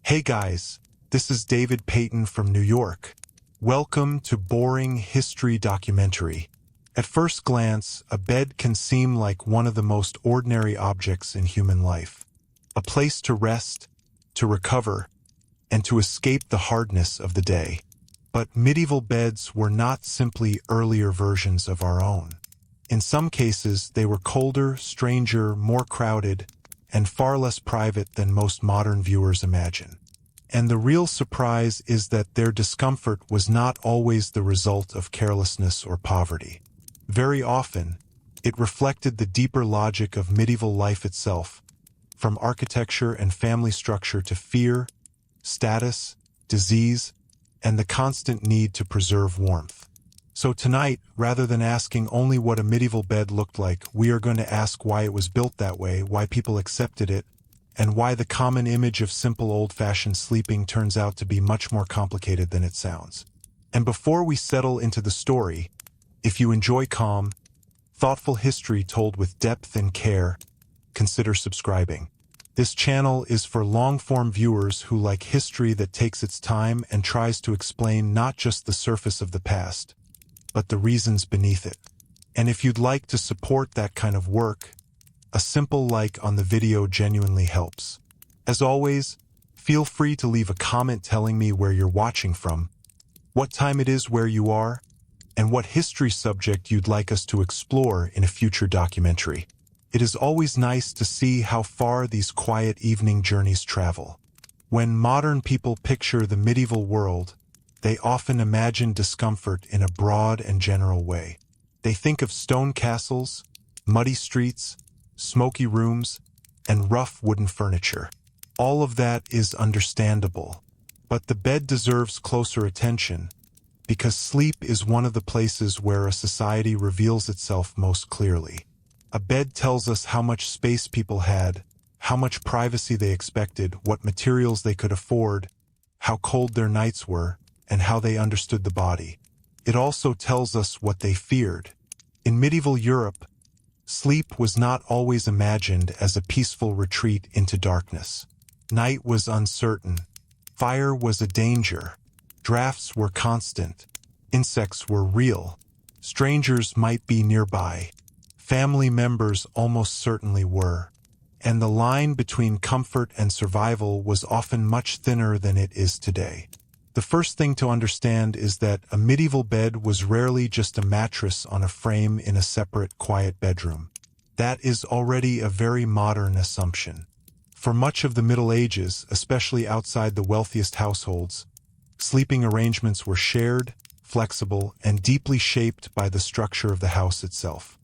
Hey guys, this is David Payton from New York. Welcome to Boring History Documentary. At first glance, a bed can seem like one of the most ordinary objects in human life. A place to rest, to recover, and to escape the hardness of the day. But medieval beds were not simply earlier versions of our own. In some cases, they were colder, stranger, more crowded, and far less private than most modern viewers imagine. And the real surprise is that their discomfort was not always the result of carelessness or poverty. Very often, it reflected the deeper logic of medieval life itself, from architecture and family structure to fear, status, disease, and the constant need to preserve warmth. So tonight, rather than asking only what a medieval bed looked like, we are going to ask why it was built that way, why people accepted it, and why the common image of simple old-fashioned sleeping turns out to be much more complicated than it sounds. And before we settle into the story, if you enjoy calm, thoughtful history told with depth and care, consider subscribing. This channel is for long-form viewers who like history that takes its time and tries to explain not just the surface of the past, but the reasons beneath it. And if you'd like to support that kind of work, a simple like on the video genuinely helps. As always, feel free to leave a comment telling me where you're watching from, what time it is where you are, and what history subject you'd like us to explore in a future documentary. It is always nice to see how far these quiet evening journeys travel. When modern people picture the medieval world, they often imagine discomfort in a broad and general way. They think of stone castles, muddy streets, smoky rooms, and rough wooden furniture. All of that is understandable, but the bed deserves closer attention because sleep is one of the places where a society reveals itself most clearly. A bed tells us how much space people had, how much privacy they expected, what materials they could afford, how cold their nights were, and how they understood the body. It also tells us what they feared. In medieval Europe, sleep was not always imagined as a peaceful retreat into darkness. Night was uncertain. Fire was a danger. Drafts were constant. Insects were real. Strangers might be nearby. Family members almost certainly were. And the line between comfort and survival was often much thinner than it is today. The first thing to understand is that a medieval bed was rarely just a mattress on a frame in a separate, quiet bedroom. That is already a very modern assumption. For much of the Middle Ages, especially outside the wealthiest households, sleeping arrangements were shared, flexible, and deeply shaped by the structure of the house itself.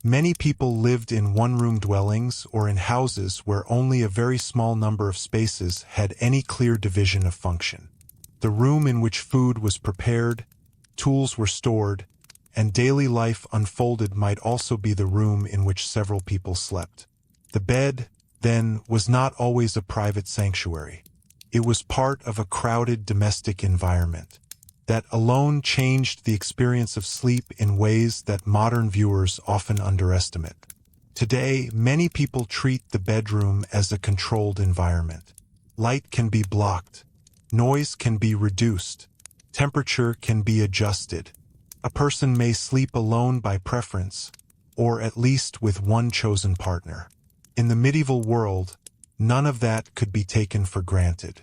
Many people lived in one-room dwellings or in houses where only a very small number of spaces had any clear division of function. The room in which food was prepared, tools were stored, and daily life unfolded might also be the room in which several people slept. The bed, then, was not always a private sanctuary. It was part of a crowded domestic environment. That alone changed the experience of sleep in ways that modern viewers often underestimate. Today, many people treat the bedroom as a controlled environment. Light can be blocked. Noise can be reduced. Temperature can be adjusted. A person may sleep alone by preference, or at least with one chosen partner. In the medieval world, none of that could be taken for granted.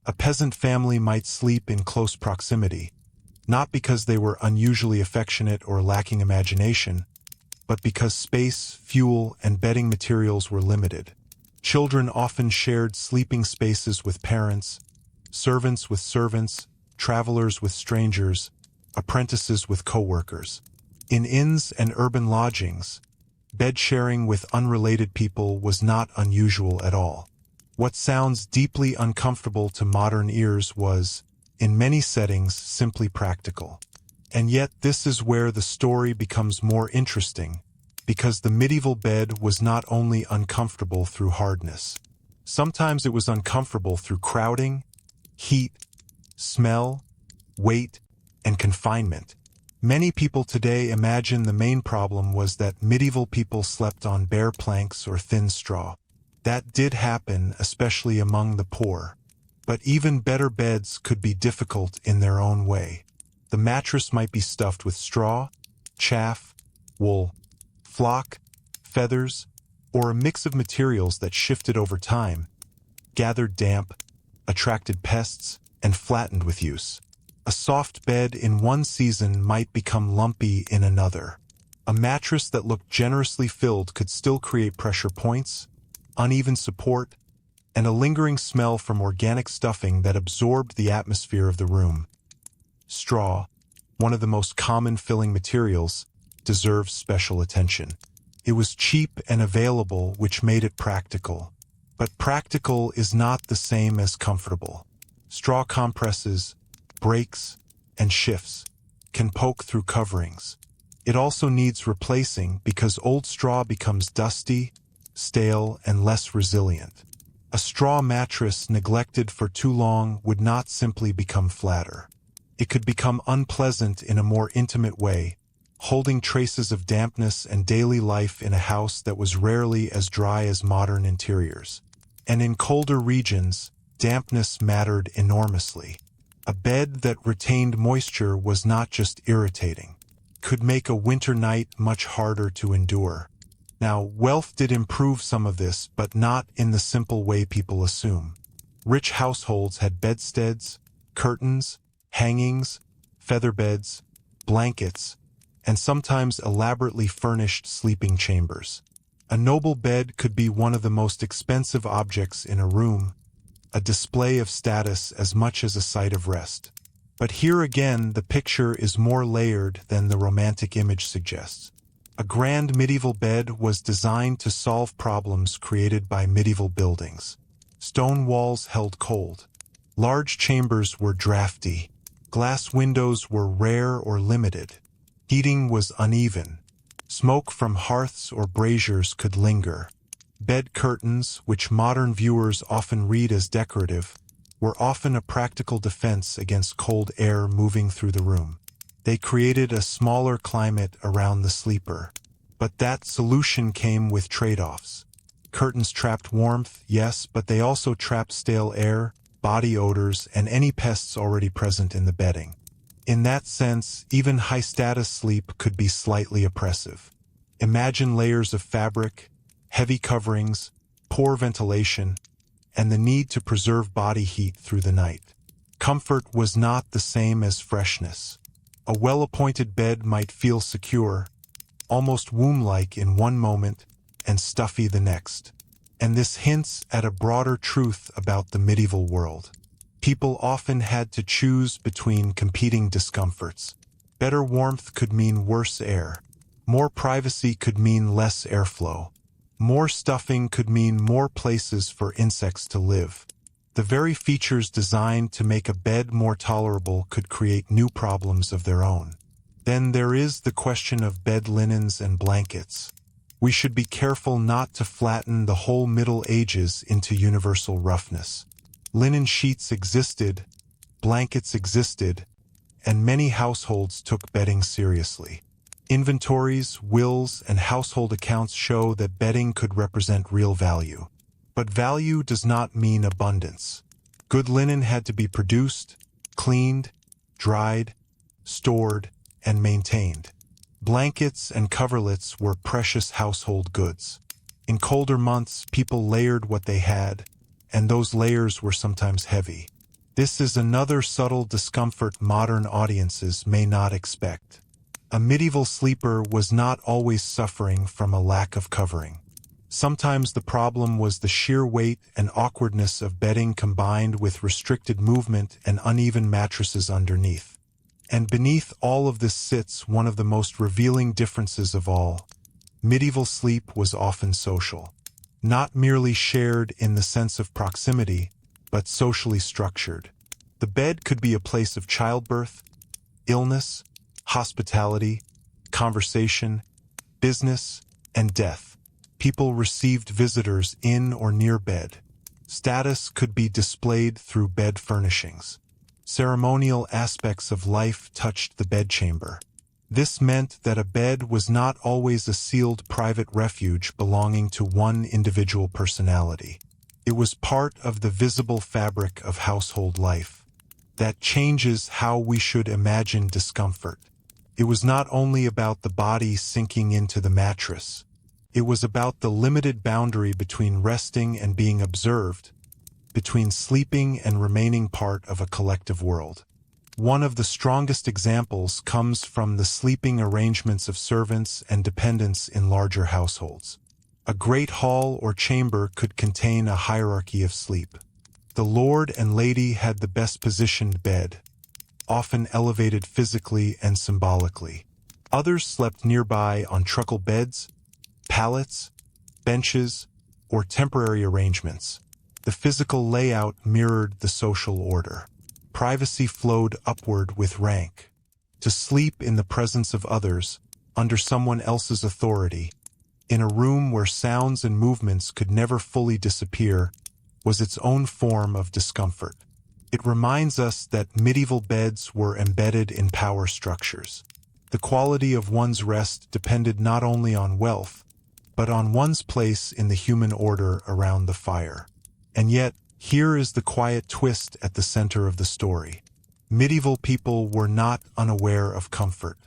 A peasant family might sleep in close proximity, not because they were unusually affectionate or lacking imagination, but because space, fuel, and bedding materials were limited. Children often shared sleeping spaces with parents, servants with servants, travelers with strangers, apprentices with co-workers. In inns and urban lodgings, bed sharing with unrelated people was not unusual at all. What sounds deeply uncomfortable to modern ears was, in many settings, simply practical. And yet this is where the story becomes more interesting, because the medieval bed was not only uncomfortable through hardness. Sometimes it was uncomfortable through crowding, heat, smell, weight, and confinement. Many people today imagine the main problem was that medieval people slept on bare planks or thin straw. That did happen, especially among the poor. But even better beds could be difficult in their own way. The mattress might be stuffed with straw, chaff, wool, flock, feathers, or a mix of materials that shifted over time, gathered damp, attracted pests, and flattened with use. A soft bed in one season might become lumpy in another. A mattress that looked generously filled could still create pressure points, uneven support, and a lingering smell from organic stuffing that absorbed the atmosphere of the room. Straw, one of the most common filling materials, deserves special attention. It was cheap and available, which made it practical. But practical is not the same as comfortable. Straw compresses, breaks, and shifts can poke through coverings. It also needs replacing because old straw becomes dusty, stale, and less resilient. A straw mattress neglected for too long would not simply become flatter. It could become unpleasant in a more intimate way, holding traces of dampness and daily life in a house that was rarely as dry as modern interiors. And in colder regions, dampness mattered enormously. A bed that retained moisture was not just irritating. It could make a winter night much harder to endure. Now, wealth did improve some of this, but not in the simple way people assume. Rich households had bedsteads, curtains, hangings, feather beds, blankets, and sometimes elaborately furnished sleeping chambers. A noble bed could be one of the most expensive objects in a room, a display of status as much as a site of rest. But here again, the picture is more layered than the romantic image suggests. A grand medieval bed was designed to solve problems created by medieval buildings. Stone walls held cold. Large chambers were drafty. Glass windows were rare or limited. Heating was uneven. Smoke from hearths or braziers could linger. Bed curtains, which modern viewers often read as decorative, were often a practical defense against cold air moving through the room. They created a smaller climate around the sleeper. But that solution came with trade-offs. Curtains trapped warmth, yes, but they also trapped stale air, body odors, and any pests already present in the bedding. In that sense, even high-status sleep could be slightly oppressive. Imagine layers of fabric, heavy coverings, poor ventilation, and the need to preserve body heat through the night. Comfort was not the same as freshness. A well-appointed bed might feel secure, almost womb-like in one moment, and stuffy the next. And this hints at a broader truth about the medieval world. People often had to choose between competing discomforts. Better warmth could mean worse air. More privacy could mean less airflow. More stuffing could mean more places for insects to live. The very features designed to make a bed more tolerable could create new problems of their own. Then there is the question of bed linens and blankets. We should be careful not to flatten the whole Middle Ages into universal roughness. Linen sheets existed, blankets existed, and many households took bedding seriously. Inventories, wills, and household accounts show that bedding could represent real value. But value does not mean abundance. Good linen had to be produced, cleaned, dried, stored, and maintained. Blankets and coverlets were precious household goods. In colder months, people layered what they had, and those layers were sometimes heavy. This is another subtle discomfort modern audiences may not expect. A medieval sleeper was not always suffering from a lack of covering. Sometimes the problem was the sheer weight and awkwardness of bedding combined with restricted movement and uneven mattresses underneath. And beneath all of this sits one of the most revealing differences of all. Medieval sleep was often social. Not merely shared in the sense of proximity, but socially structured. The bed could be a place of childbirth, illness, hospitality, conversation, business, and death. People received visitors in or near bed. Status could be displayed through bed furnishings. Ceremonial aspects of life touched the bedchamber. This meant that a bed was not always a sealed private refuge belonging to one individual personality. It was part of the visible fabric of household life that changes how we should imagine discomfort. It was not only about the body sinking into the mattress. It was about the limited boundary between resting and being observed, between sleeping and remaining part of a collective world. One of the strongest examples comes from the sleeping arrangements of servants and dependents in larger households. A great hall or chamber could contain a hierarchy of sleep. The lord and lady had the best positioned bed, often elevated physically and symbolically. Others slept nearby on truckle beds, pallets, benches, or temporary arrangements. The physical layout mirrored the social order. Privacy flowed upward with rank. To sleep in the presence of others, under someone else's authority, in a room where sounds and movements could never fully disappear, was its own form of discomfort. It reminds us that medieval beds were embedded in power structures. The quality of one's rest depended not only on wealth, but on one's place in the human order around the fire. And yet, here is the quiet twist at the center of the story. Medieval people were not unaware of comfort.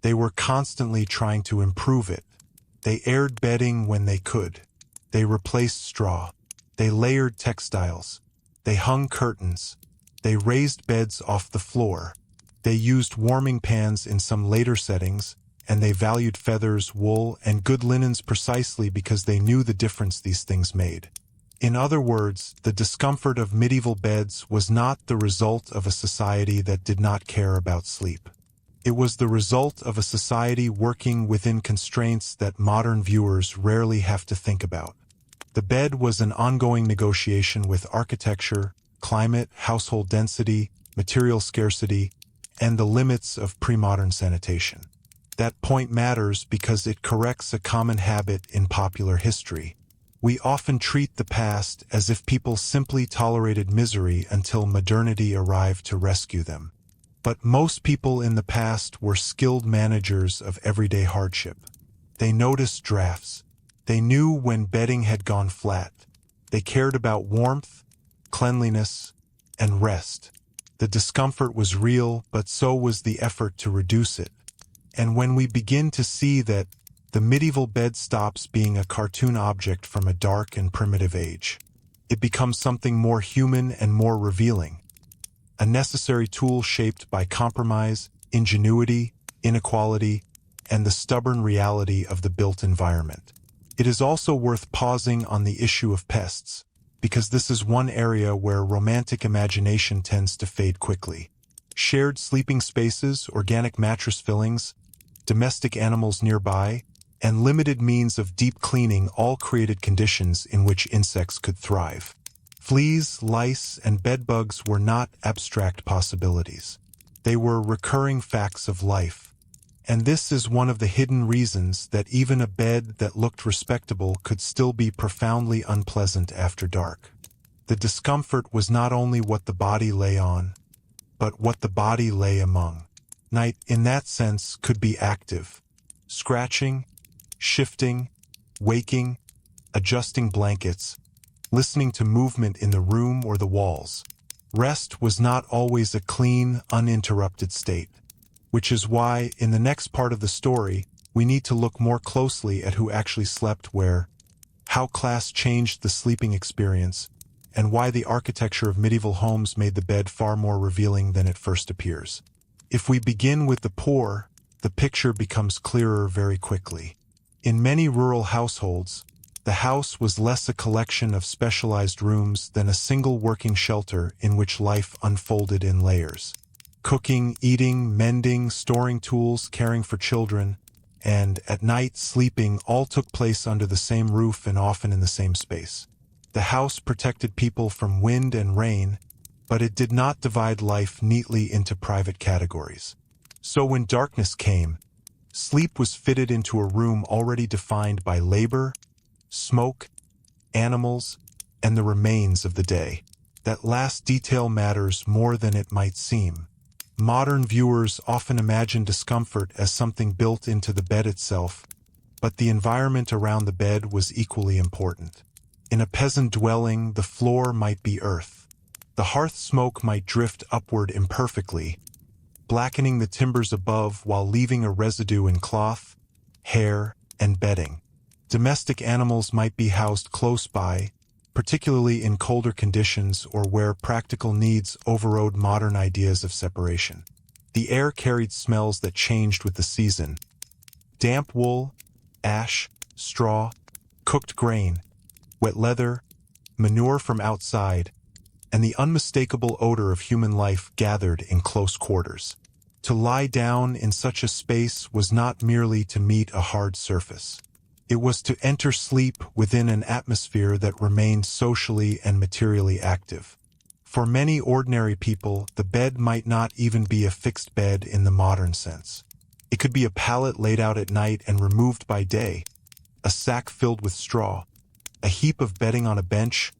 They were constantly trying to improve it. They aired bedding when they could. They replaced straw. They layered textiles. They hung curtains. They raised beds off the floor. They used warming pans in some later settings, and they valued feathers, wool, and good linens precisely because they knew the difference these things made. In other words, the discomfort of medieval beds was not the result of a society that did not care about sleep. It was the result of a society working within constraints that modern viewers rarely have to think about. The bed was an ongoing negotiation with architecture, climate, household density, material scarcity, and the limits of pre-modern sanitation. That point matters because it corrects a common habit in popular history. We often treat the past as if people simply tolerated misery until modernity arrived to rescue them. But most people in the past were skilled managers of everyday hardship. They noticed drafts. They knew when bedding had gone flat. They cared about warmth, cleanliness, and rest. The discomfort was real, but so was the effort to reduce it. And when we begin to see that, the medieval bed stops being a cartoon object from a dark and primitive age. It becomes something more human and more revealing. A necessary tool shaped by compromise, ingenuity, inequality, and the stubborn reality of the built environment. It is also worth pausing on the issue of pests, because this is one area where romantic imagination tends to fade quickly. Shared sleeping spaces, organic mattress fillings, domestic animals nearby, and limited means of deep cleaning all created conditions in which insects could thrive. Fleas, lice, and bedbugs were not abstract possibilities. They were recurring facts of life. And this is one of the hidden reasons that even a bed that looked respectable could still be profoundly unpleasant after dark. The discomfort was not only what the body lay on, but what the body lay among. Night, in that sense, could be active. Scratching, shifting, waking, adjusting blankets, listening to movement in the room or the walls. Rest was not always a clean, uninterrupted state, which is why, in the next part of the story, we need to look more closely at who actually slept where, how class changed the sleeping experience, and why the architecture of medieval homes made the bed far more revealing than it first appears. If we begin with the poor, the picture becomes clearer very quickly. In many rural households, the house was less a collection of specialized rooms than a single working shelter in which life unfolded in layers. Cooking, eating, mending, storing tools, caring for children, and, at night, sleeping all took place under the same roof and often in the same space. The house protected people from wind and rain, but it did not divide life neatly into private categories. So when darkness came, sleep was fitted into a room already defined by labor, smoke, animals, and the remains of the day. That last detail matters more than it might seem. Modern viewers often imagine discomfort as something built into the bed itself, but the environment around the bed was equally important. In a peasant dwelling, the floor might be earth. The hearth smoke might drift upward imperfectly, blackening the timbers above while leaving a residue in cloth, hair, and bedding. Domestic animals might be housed close by, particularly in colder conditions or where practical needs overrode modern ideas of separation. The air carried smells that changed with the season. Damp wool, ash, straw, cooked grain, wet leather, manure from outside, and the unmistakable odor of human life gathered in close quarters. To lie down in such a space was not merely to meet a hard surface. It was to enter sleep within an atmosphere that remained socially and materially active. For many ordinary people, the bed might not even be a fixed bed in the modern sense. It could be a pallet laid out at night and removed by day, a sack filled with straw, a heap of bedding on a bench,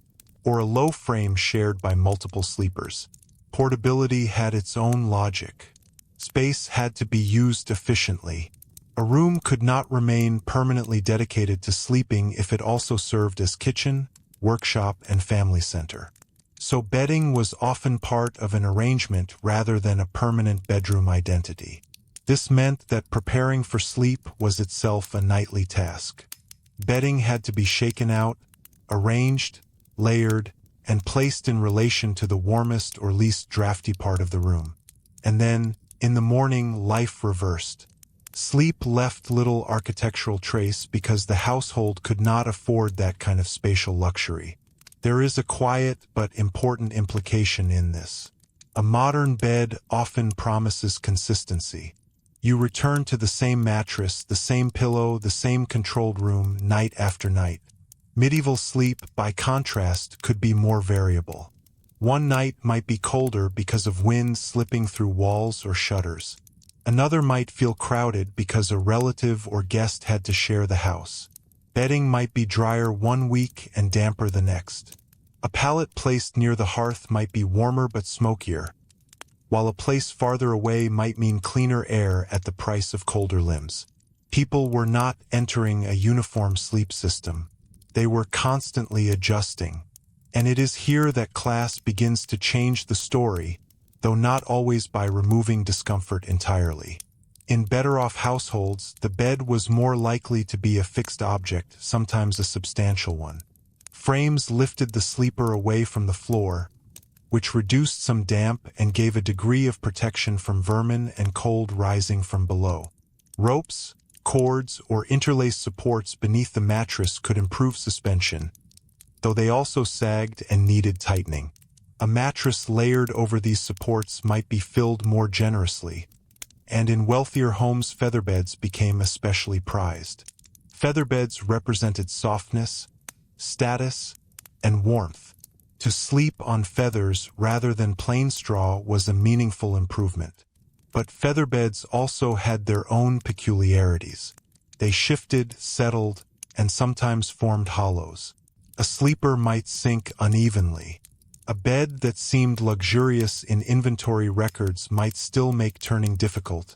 or a low frame shared by multiple sleepers. Portability had its own logic. Space had to be used efficiently. A room could not remain permanently dedicated to sleeping if it also served as kitchen, workshop, and family center. So bedding was often part of an arrangement rather than a permanent bedroom identity. This meant that preparing for sleep was itself a nightly task. Bedding had to be shaken out, arranged, layered, and placed in relation to the warmest or least drafty part of the room. And then, in the morning, life reversed. Sleep left little architectural trace because the household could not afford that kind of spatial luxury. There is a quiet but important implication in this. A modern bed often promises consistency. You return to the same mattress, the same pillow, the same controlled room, night after night. Medieval sleep, by contrast, could be more variable. One night might be colder because of wind slipping through walls or shutters. Another might feel crowded because a relative or guest had to share the house. Bedding might be drier one week and damper the next. A pallet placed near the hearth might be warmer but smokier, while a place farther away might mean cleaner air at the price of colder limbs. People were not entering a uniform sleep system. They were constantly adjusting. And it is here that class begins to change the story, though not always by removing discomfort entirely. In better-off households, the bed was more likely to be a fixed object, sometimes a substantial one. Frames lifted the sleeper away from the floor, which reduced some damp and gave a degree of protection from vermin and cold rising from below. Ropes, cords, or interlaced supports beneath the mattress could improve suspension, though they also sagged and needed tightening. A mattress layered over these supports might be filled more generously, and in wealthier homes featherbeds became especially prized. Featherbeds represented softness, status, and warmth. To sleep on feathers rather than plain straw was a meaningful improvement. But featherbeds also had their own peculiarities. They shifted, settled, and sometimes formed hollows. A sleeper might sink unevenly. A bed that seemed luxurious in inventory records might still make turning difficult,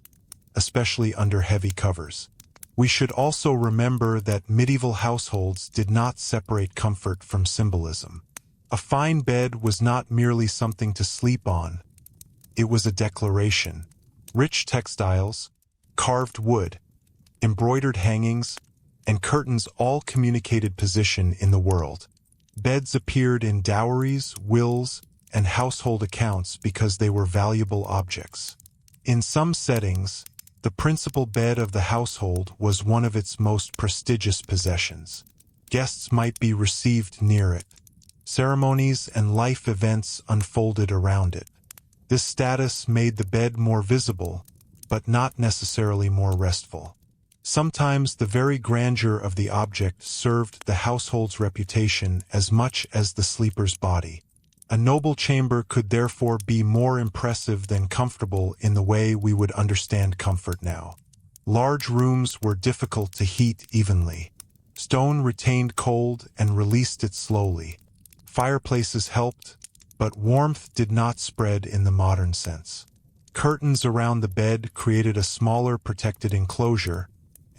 especially under heavy covers. We should also remember that medieval households did not separate comfort from symbolism. A fine bed was not merely something to sleep on. It was a declaration. Rich textiles, carved wood, embroidered hangings, and curtains all communicated position in the world. Beds appeared in dowries, wills, and household accounts because they were valuable objects. In some settings, the principal bed of the household was one of its most prestigious possessions. Guests might be received near it. Ceremonies and life events unfolded around it. This status made the bed more visible, but not necessarily more restful. Sometimes the very grandeur of the object served the household's reputation as much as the sleeper's body. A noble chamber could therefore be more impressive than comfortable in the way we would understand comfort now. Large rooms were difficult to heat evenly. Stone retained cold and released it slowly. Fireplaces helped, but warmth did not spread in the modern sense. Curtains around the bed created a smaller protected enclosure,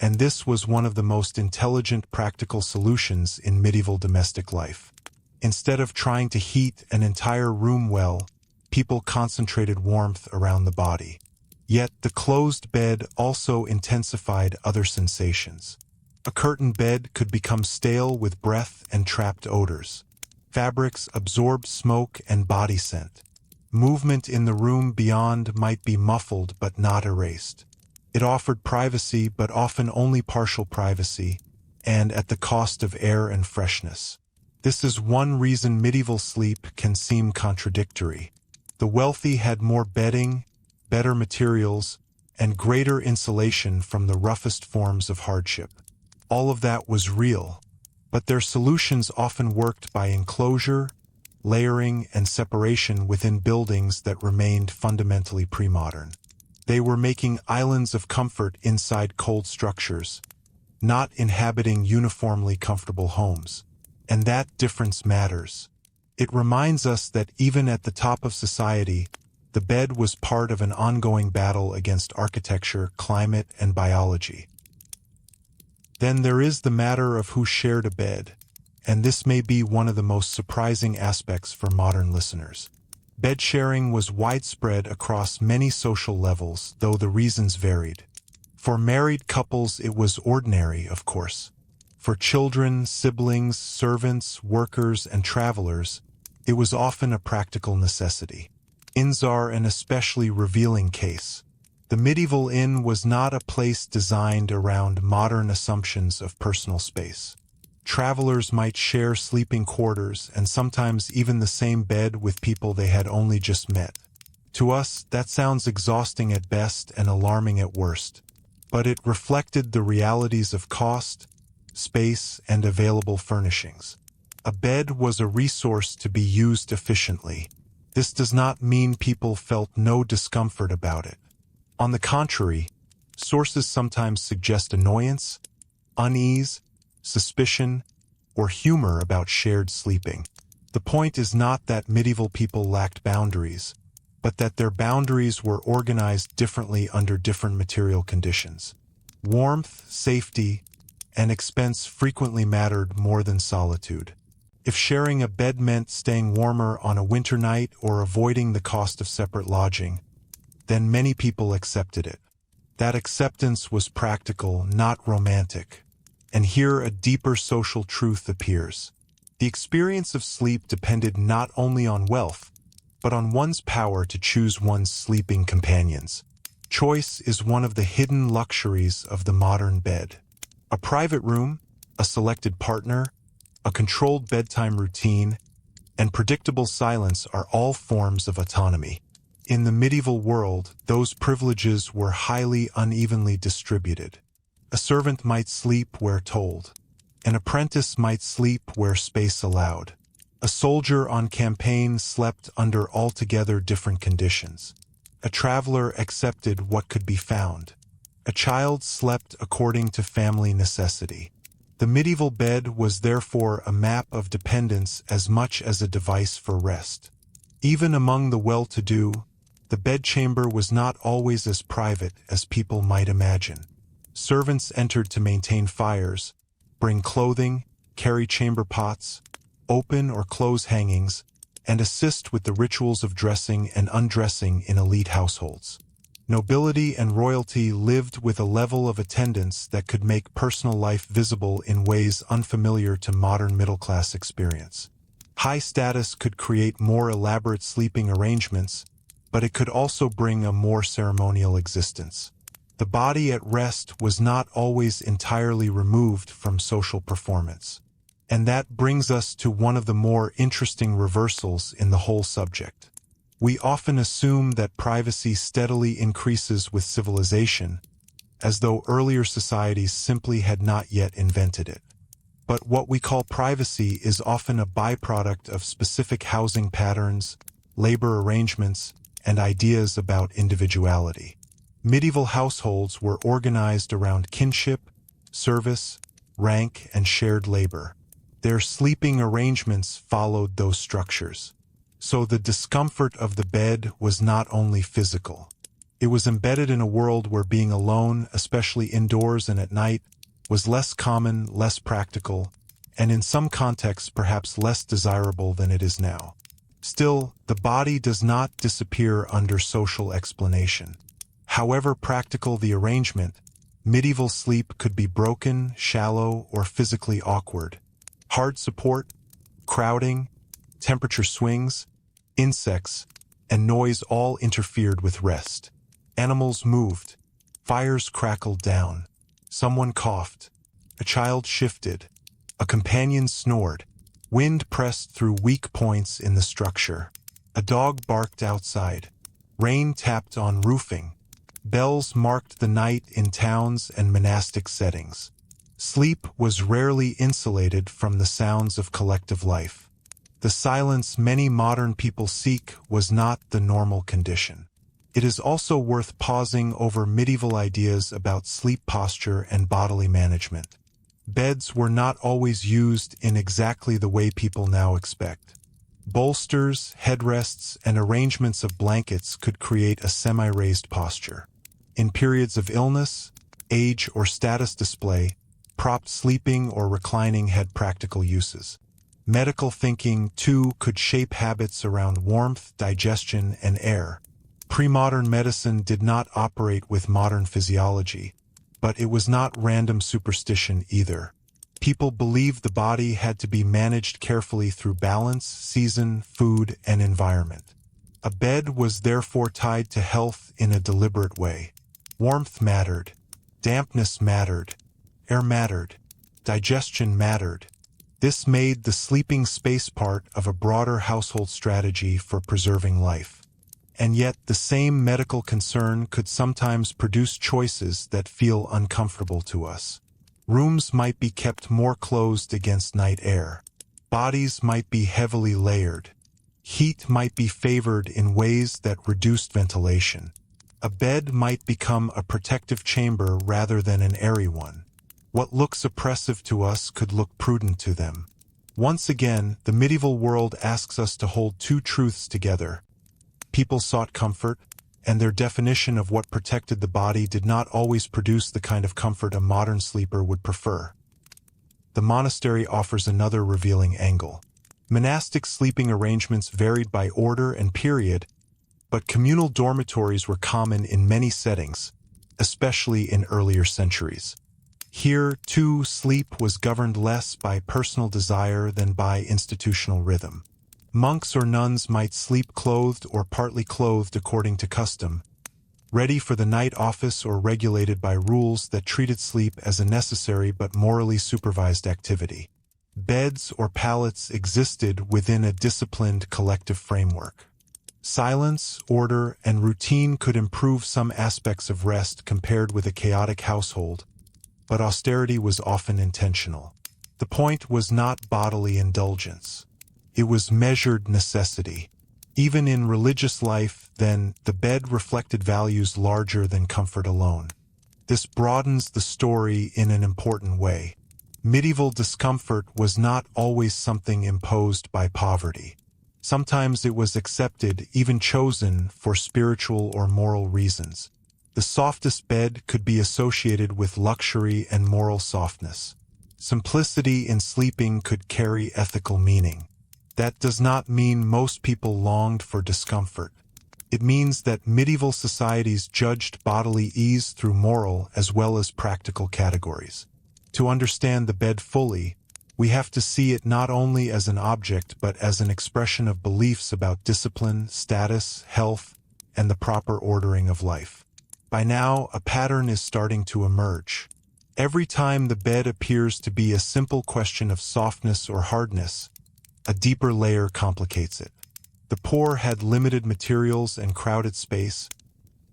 and this was one of the most intelligent practical solutions in medieval domestic life. Instead of trying to heat an entire room well, people concentrated warmth around the body. Yet the closed bed also intensified other sensations. A curtained bed could become stale with breath and trapped odors. Fabrics absorbed smoke and body scent. Movement in the room beyond might be muffled but not erased. It offered privacy, but often only partial privacy, and at the cost of air and freshness. This is one reason medieval sleep can seem contradictory. The wealthy had more bedding, better materials, and greater insulation from the roughest forms of hardship. All of that was real, but their solutions often worked by enclosure, layering, and separation within buildings that remained fundamentally pre-modern. They were making islands of comfort inside cold structures, not inhabiting uniformly comfortable homes. And that difference matters. It reminds us that even at the top of society, the bed was part of an ongoing battle against architecture, climate, and biology. Then there is the matter of who shared a bed, and this may be one of the most surprising aspects for modern listeners. Bed sharing was widespread across many social levels, though the reasons varied. For married couples, it was ordinary, of course. For children, siblings, servants, workers, and travelers, it was often a practical necessity. Inns are an especially revealing case. The medieval inn was not a place designed around modern assumptions of personal space. Travelers might share sleeping quarters and sometimes even the same bed with people they had only just met. To us, that sounds exhausting at best and alarming at worst, but it reflected the realities of cost, space, and available furnishings. A bed was a resource to be used efficiently. This does not mean people felt no discomfort about it. On the contrary, sources sometimes suggest annoyance, unease, suspicion, or humor about shared sleeping. The point is not that medieval people lacked boundaries, but that their boundaries were organized differently under different material conditions. Warmth, safety, and expense frequently mattered more than solitude. If sharing a bed meant staying warmer on a winter night or avoiding the cost of separate lodging, then many people accepted it. That acceptance was practical, not romantic. And here a deeper social truth appears. The experience of sleep depended not only on wealth, but on one's power to choose one's sleeping companions. Choice is one of the hidden luxuries of the modern bed. A private room, a selected partner, a controlled bedtime routine, and predictable silence are all forms of autonomy. In the medieval world, those privileges were highly unevenly distributed. A servant might sleep where told. An apprentice might sleep where space allowed. A soldier on campaign slept under altogether different conditions. A traveler accepted what could be found. A child slept according to family necessity. The medieval bed was therefore a map of dependence as much as a device for rest. Even among the well-to-do, the bedchamber was not always as private as people might imagine. Servants entered to maintain fires, bring clothing, carry chamber pots, open or close hangings, and assist with the rituals of dressing and undressing in elite households. Nobility and royalty lived with a level of attendance that could make personal life visible in ways unfamiliar to modern middle-class experience. High status could create more elaborate sleeping arrangements, but it could also bring a more ceremonial existence. The body at rest was not always entirely removed from social performance. And that brings us to one of the more interesting reversals in the whole subject. We often assume that privacy steadily increases with civilization, as though earlier societies simply had not yet invented it. But what we call privacy is often a byproduct of specific housing patterns, labor arrangements, and ideas about individuality. Medieval households were organized around kinship, service, rank, and shared labor. Their sleeping arrangements followed those structures. So the discomfort of the bed was not only physical. It was embedded in a world where being alone, especially indoors and at night, was less common, less practical, and in some contexts perhaps less desirable than it is now. Still, the body does not disappear under social explanation. However practical the arrangement, medieval sleep could be broken, shallow, or physically awkward. Hard support, crowding, temperature swings, insects, and noise all interfered with rest. Animals moved, fires crackled down, someone coughed, a child shifted, a companion snored, wind pressed through weak points in the structure, a dog barked outside, rain tapped on roofing, bells marked the night in towns and monastic settings. Sleep was rarely insulated from the sounds of collective life. The silence many modern people seek was not the normal condition. It is also worth pausing over medieval ideas about sleep posture and bodily management. Beds were not always used in exactly the way people now expect. Bolsters, headrests, and arrangements of blankets could create a semi-raised posture. In periods of illness, age, or status display, propped sleeping or reclining had practical uses. Medical thinking, too, could shape habits around warmth, digestion, and air. Pre-modern medicine did not operate with modern physiology, but it was not random superstition either. People believed the body had to be managed carefully through balance, season, food, and environment. A bed was therefore tied to health in a deliberate way. Warmth mattered, dampness mattered, air mattered, digestion mattered. This made the sleeping space part of a broader household strategy for preserving life. And yet the same medical concern could sometimes produce choices that feel uncomfortable to us. Rooms might be kept more closed against night air. Bodies might be heavily layered. Heat might be favored in ways that reduced ventilation. A bed might become a protective chamber rather than an airy one. What looks oppressive to us could look prudent to them. Once again, the medieval world asks us to hold two truths together. People sought comfort, and their definition of what protected the body did not always produce the kind of comfort a modern sleeper would prefer. The monastery offers another revealing angle. Monastic sleeping arrangements varied by order and period, but communal dormitories were common in many settings, especially in earlier centuries. Here, too, sleep was governed less by personal desire than by institutional rhythm. Monks or nuns might sleep clothed or partly clothed according to custom, ready for the night office or regulated by rules that treated sleep as a necessary but morally supervised activity. Beds or pallets existed within a disciplined collective framework. Silence, order, and routine could improve some aspects of rest compared with a chaotic household, but austerity was often intentional. The point was not bodily indulgence. It was measured necessity. Even in religious life, then, the bed reflected values larger than comfort alone. This broadens the story in an important way. Medieval discomfort was not always something imposed by poverty. Sometimes it was accepted, even chosen, for spiritual or moral reasons. The softest bed could be associated with luxury and moral softness. Simplicity in sleeping could carry ethical meaning. That does not mean most people longed for discomfort. It means that medieval societies judged bodily ease through moral as well as practical categories. To understand the bed fully, we have to see it not only as an object but as an expression of beliefs about discipline, status, health, and the proper ordering of life. By now, a pattern is starting to emerge. Every time the bed appears to be a simple question of softness or hardness, a deeper layer complicates it. The poor had limited materials and crowded space,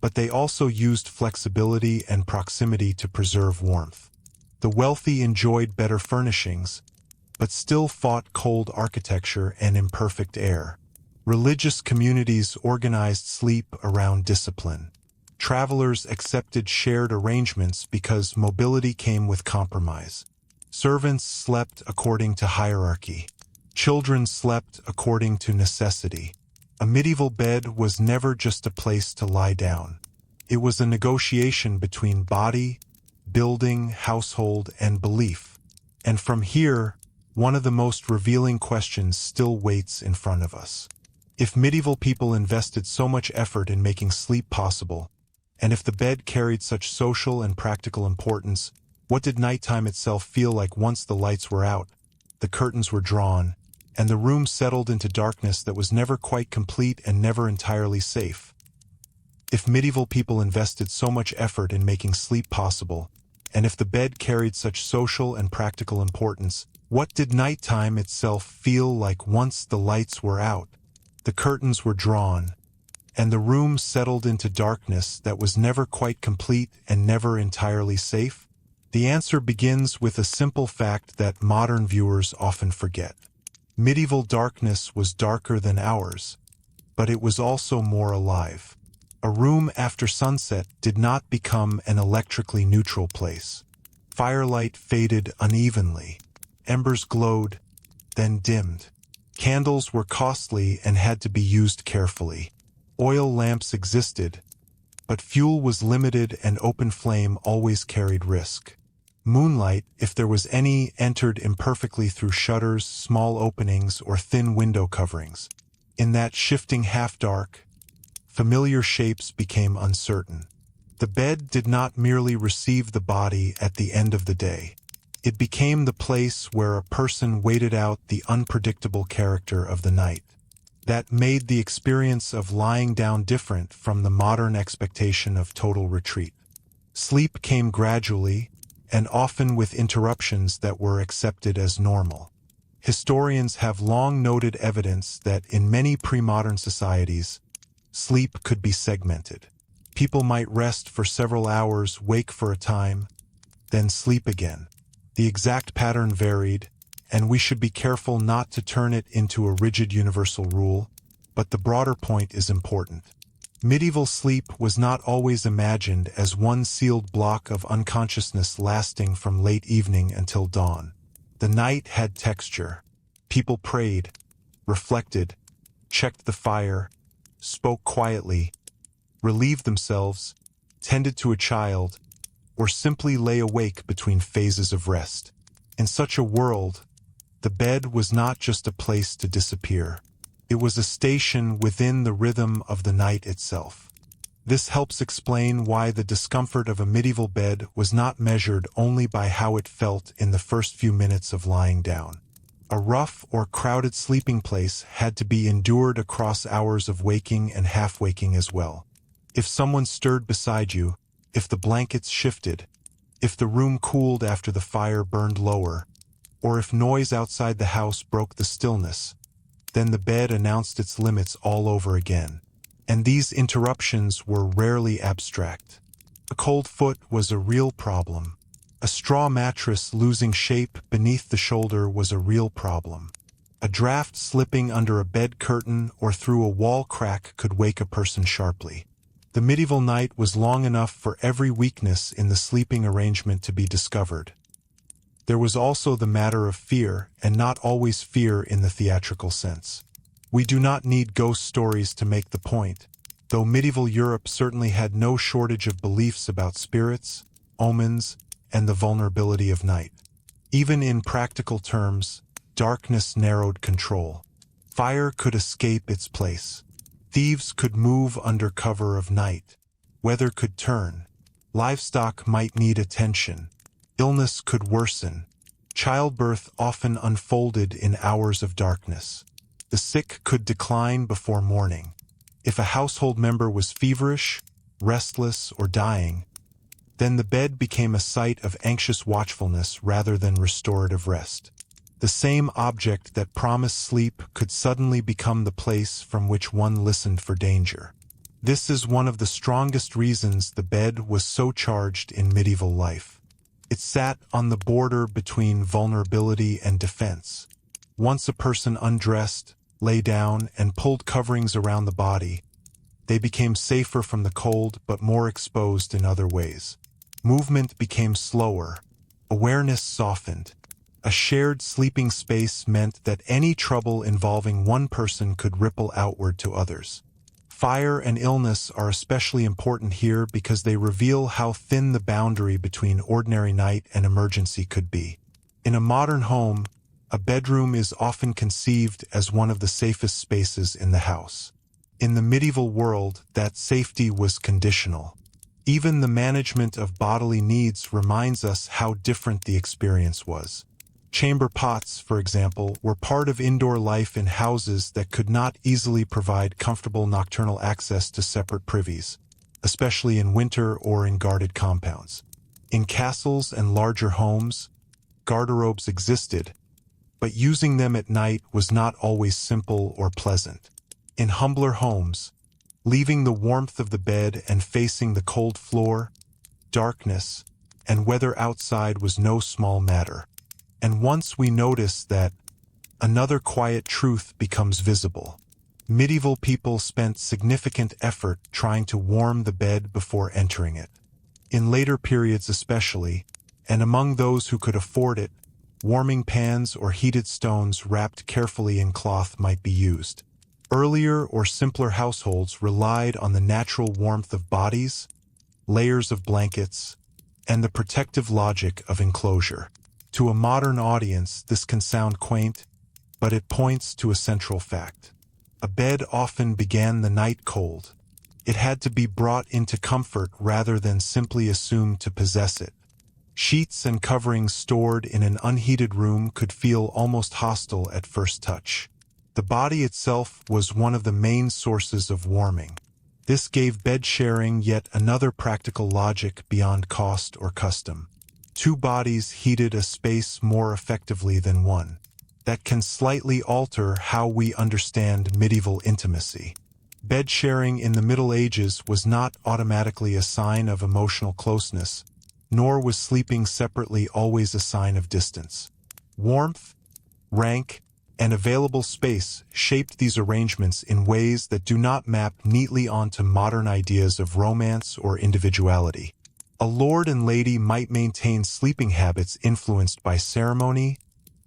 but they also used flexibility and proximity to preserve warmth. The wealthy enjoyed better furnishings, but still fought cold architecture and imperfect air. Religious communities organized sleep around discipline. Travelers accepted shared arrangements because mobility came with compromise. Servants slept according to hierarchy. Children slept according to necessity. A medieval bed was never just a place to lie down. It was a negotiation between body, building, household, and belief. And from here, one of the most revealing questions still waits in front of us. If medieval people invested so much effort in making sleep possible, and if the bed carried such social and practical importance, what did nighttime itself feel like once the lights were out, the curtains were drawn, and the room settled into darkness that was never quite complete and never entirely safe? If medieval people invested so much effort in making sleep possible, and if the bed carried such social and practical importance, what did nighttime itself feel like once the lights were out, the curtains were drawn, and the room settled into darkness that was never quite complete and never entirely safe? The answer begins with a simple fact that modern viewers often forget. Medieval darkness was darker than ours, but it was also more alive. A room after sunset did not become an electrically neutral place. Firelight faded unevenly. Embers glowed, then dimmed. Candles were costly and had to be used carefully. Oil lamps existed, but fuel was limited and open flame always carried risk. Moonlight, if there was any, entered imperfectly through shutters, small openings, or thin window coverings. In that shifting half-dark, familiar shapes became uncertain. The bed did not merely receive the body at the end of the day. It became the place where a person waited out the unpredictable character of the night. That made the experience of lying down different from the modern expectation of total retreat. Sleep came gradually, and often with interruptions that were accepted as normal. Historians have long noted evidence that in many pre-modern societies, sleep could be segmented. People might rest for several hours, wake for a time, then sleep again. The exact pattern varied, and we should be careful not to turn it into a rigid universal rule, but the broader point is important. Medieval sleep was not always imagined as one sealed block of unconsciousness lasting from late evening until dawn. The night had texture. People prayed, reflected, checked the fire, spoke quietly, relieved themselves, tended to a child, or simply lay awake between phases of rest. In such a world, the bed was not just a place to disappear. It was a station within the rhythm of the night itself. This helps explain why the discomfort of a medieval bed was not measured only by how it felt in the first few minutes of lying down. A rough or crowded sleeping place had to be endured across hours of waking and half-waking as well. If someone stirred beside you, if the blankets shifted, if the room cooled after the fire burned lower, or if noise outside the house broke the stillness, then the bed announced its limits all over again. And these interruptions were rarely abstract. A cold foot was a real problem. A straw mattress losing shape beneath the shoulder was a real problem. A draft slipping under a bed curtain or through a wall crack could wake a person sharply. The medieval night was long enough for every weakness in the sleeping arrangement to be discovered. There was also the matter of fear, and not always fear in the theatrical sense. We do not need ghost stories to make the point, though medieval Europe certainly had no shortage of beliefs about spirits, omens, and the vulnerability of night. Even in practical terms, darkness narrowed control. Fire could escape its place. Thieves could move under cover of night. Weather could turn. Livestock might need attention. Illness could worsen. Childbirth often unfolded in hours of darkness. The sick could decline before morning. If a household member was feverish, restless, or dying, then the bed became a site of anxious watchfulness rather than restorative rest. The same object that promised sleep could suddenly become the place from which one listened for danger. This is one of the strongest reasons the bed was so charged in medieval life. It sat on the border between vulnerability and defense. Once a person undressed, lay down, and pulled coverings around the body, they became safer from the cold but more exposed in other ways. Movement became slower. Awareness softened. A shared sleeping space meant that any trouble involving one person could ripple outward to others. Fire and illness are especially important here because they reveal how thin the boundary between ordinary night and emergency could be. In a modern home, a bedroom is often conceived as one of the safest spaces in the house. In the medieval world, that safety was conditional. Even the management of bodily needs reminds us how different the experience was. Chamber pots, for example, were part of indoor life in houses that could not easily provide comfortable nocturnal access to separate privies, especially in winter or in guarded compounds. In castles and larger homes, garderobes existed, but using them at night was not always simple or pleasant. In humbler homes, leaving the warmth of the bed and facing the cold floor, darkness, and weather outside was no small matter. And once we notice that, another quiet truth becomes visible. Medieval people spent significant effort trying to warm the bed before entering it. In later periods especially, and among those who could afford it, warming pans or heated stones wrapped carefully in cloth might be used. Earlier or simpler households relied on the natural warmth of bodies, layers of blankets, and the protective logic of enclosure. To a modern audience, this can sound quaint, but it points to a central fact. A bed often began the night cold. It had to be brought into comfort rather than simply assumed to possess it. Sheets and coverings stored in an unheated room could feel almost hostile at first touch. The body itself was one of the main sources of warming. This gave bed sharing yet another practical logic beyond cost or custom. Two bodies heated a space more effectively than one. That can slightly alter how we understand medieval intimacy. Bed sharing in the Middle Ages was not automatically a sign of emotional closeness, nor was sleeping separately always a sign of distance. Warmth, rank, and available space shaped these arrangements in ways that do not map neatly onto modern ideas of romance or individuality. A lord and lady might maintain sleeping habits influenced by ceremony,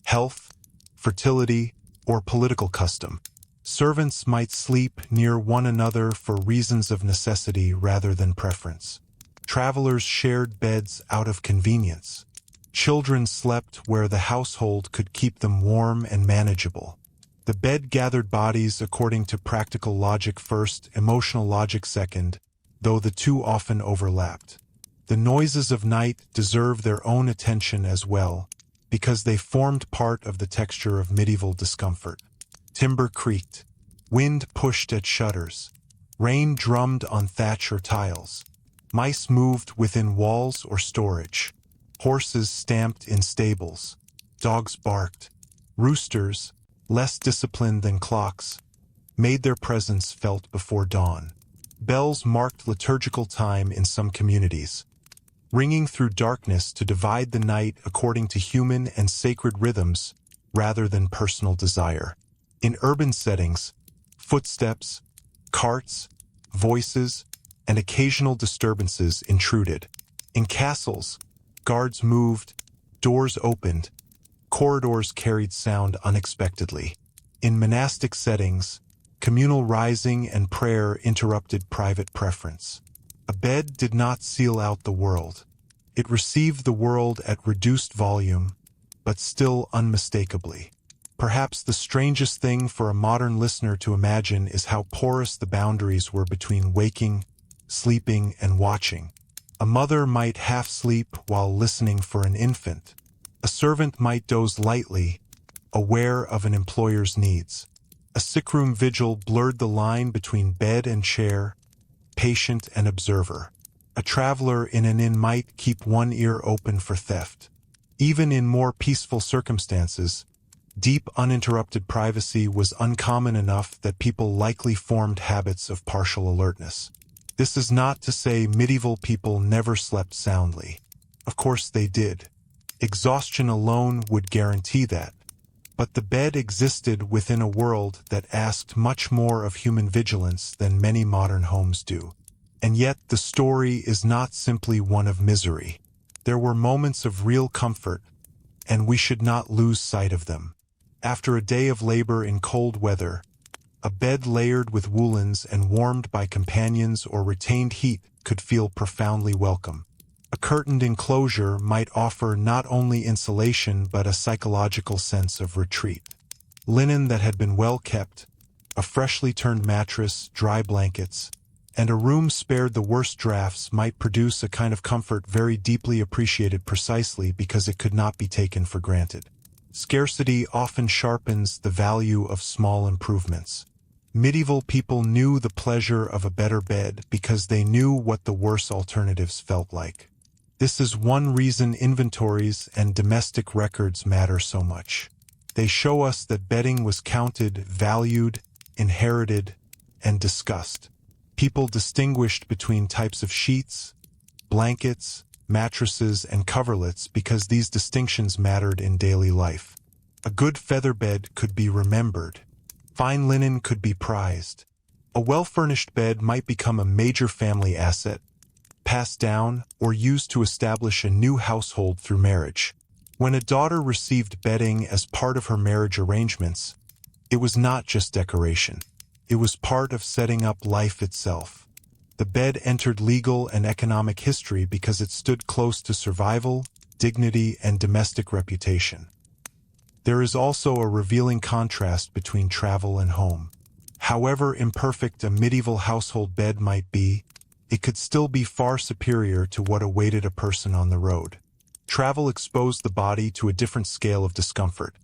health, fertility, or political custom. Servants might sleep near one another for reasons of necessity rather than preference. Travelers shared beds out of convenience. Children slept where the household could keep them warm and manageable. The bed gathered bodies according to practical logic first, emotional logic second, though the two often overlapped. The noises of night deserve their own attention as well, because they formed part of the texture of medieval discomfort. Timber creaked, wind pushed at shutters, rain drummed on thatch or tiles, mice moved within walls or storage, horses stamped in stables, dogs barked, roosters, less disciplined than clocks, made their presence felt before dawn. Bells marked liturgical time in some communities, ringing through darkness to divide the night according to human and sacred rhythms rather than personal desire. In urban settings, footsteps, carts, voices, and occasional disturbances intruded. In castles, guards moved, doors opened, corridors carried sound unexpectedly. In monastic settings, communal rising and prayer interrupted private preference. A bed did not seal out the world. It received the world at reduced volume, but still unmistakably. Perhaps the strangest thing for a modern listener to imagine is how porous the boundaries were between waking, sleeping, and watching. A mother might half sleep while listening for an infant. A servant might doze lightly, aware of an employer's needs. A sickroom vigil blurred the line between bed and chair, patient and observer. A traveler in an inn might keep one ear open for theft. Even in more peaceful circumstances, deep uninterrupted privacy was uncommon enough that people likely formed habits of partial alertness. This is not to say medieval people never slept soundly. Of course they did. Exhaustion alone would guarantee that. But the bed existed within a world that asked much more of human vigilance than many modern homes do. And yet the story is not simply one of misery. There were moments of real comfort, and we should not lose sight of them. After a day of labor in cold weather, A bed layered with woolens and warmed by companions or retained heat could feel profoundly welcome. A curtained enclosure might offer not only insulation but a psychological sense of retreat. Linen that had been well kept, a freshly turned mattress, dry blankets, and a room spared the worst drafts might produce a kind of comfort very deeply appreciated precisely because it could not be taken for granted. Scarcity often sharpens the value of small improvements. Medieval people knew the pleasure of a better bed because they knew what the worse alternatives felt like. This is one reason inventories and domestic records matter so much. They show us that bedding was counted, valued, inherited, and discussed. People distinguished between types of sheets, blankets, mattresses, and coverlets because these distinctions mattered in daily life. A good feather bed could be remembered. Fine linen could be prized. A well-furnished bed might become a major family asset, passed down, or used to establish a new household through marriage. When a daughter received bedding as part of her marriage arrangements, it was not just decoration. It was part of setting up life itself. The bed entered legal and economic history because it stood close to survival, dignity, and domestic reputation. There is also a revealing contrast between travel and home. However imperfect a medieval household bed might be, it could still be far superior to what awaited a person on the road. Travel exposed the body to a different scale of discomfort.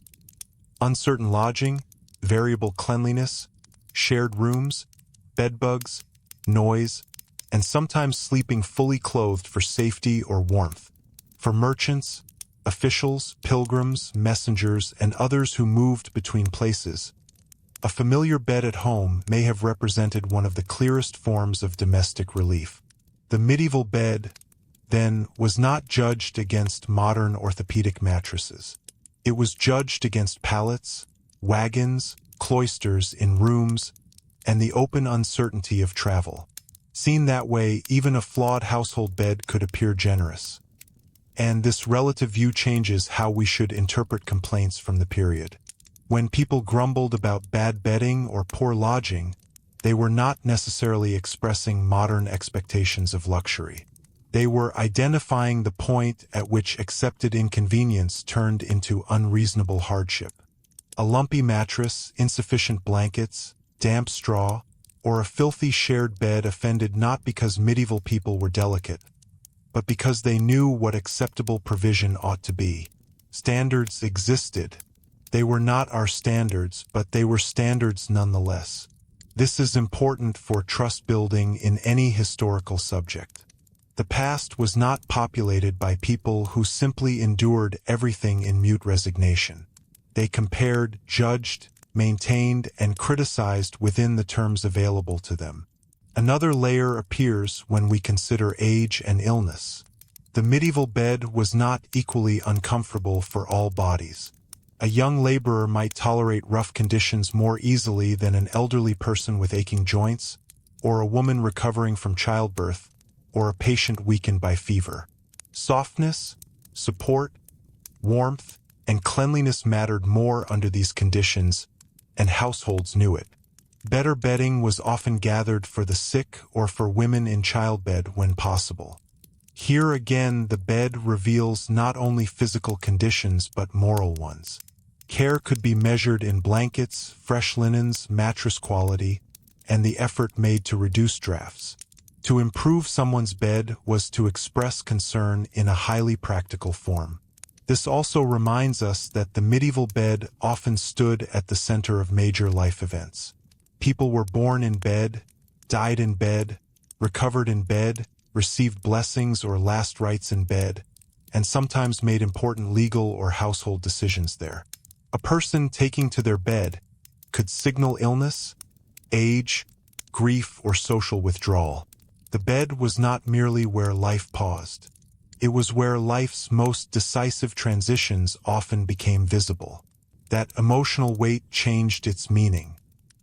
Uncertain lodging, variable cleanliness, shared rooms, bedbugs, noise, and sometimes sleeping fully clothed for safety or warmth. For merchants, officials, pilgrims, messengers, and others who moved between places, a familiar bed at home may have represented one of the clearest forms of domestic relief. The medieval bed, then, was not judged against modern orthopedic mattresses. It was judged against pallets, wagons, cloisters in rooms, and the open uncertainty of travel. Seen that way, even a flawed household bed could appear generous. And this relative view changes how we should interpret complaints from the period. When people grumbled about bad bedding or poor lodging, they were not necessarily expressing modern expectations of luxury. They were identifying the point at which accepted inconvenience turned into unreasonable hardship. A lumpy mattress, insufficient blankets, damp straw, or a filthy shared bed offended not because medieval people were delicate, but because they knew what acceptable provision ought to be. Standards existed. They were not our standards, but they were standards nonetheless. This is important for trust building in any historical subject. The past was not populated by people who simply endured everything in mute resignation. They compared, judged, maintained, and criticized within the terms available to them. Another layer appears when we consider age and illness. The medieval bed was not equally uncomfortable for all bodies. A young laborer might tolerate rough conditions more easily than an elderly person with aching joints, or a woman recovering from childbirth, or a patient weakened by fever. Softness, support, warmth, and cleanliness mattered more under these conditions, and households knew it. Better bedding was often gathered for the sick or for women in childbed when possible. Here again, the bed reveals not only physical conditions but moral ones. Care could be measured in blankets, fresh linens, mattress quality, and the effort made to reduce drafts. To improve someone's bed was to express concern in a highly practical form. This also reminds us that the medieval bed often stood at the center of major life events. People were born in bed, died in bed, recovered in bed, received blessings or last rites in bed, and sometimes made important legal or household decisions there. A person taking to their bed could signal illness, age, grief, or social withdrawal. The bed was not merely where life paused. It was where life's most decisive transitions often became visible. That emotional weight changed its meaning.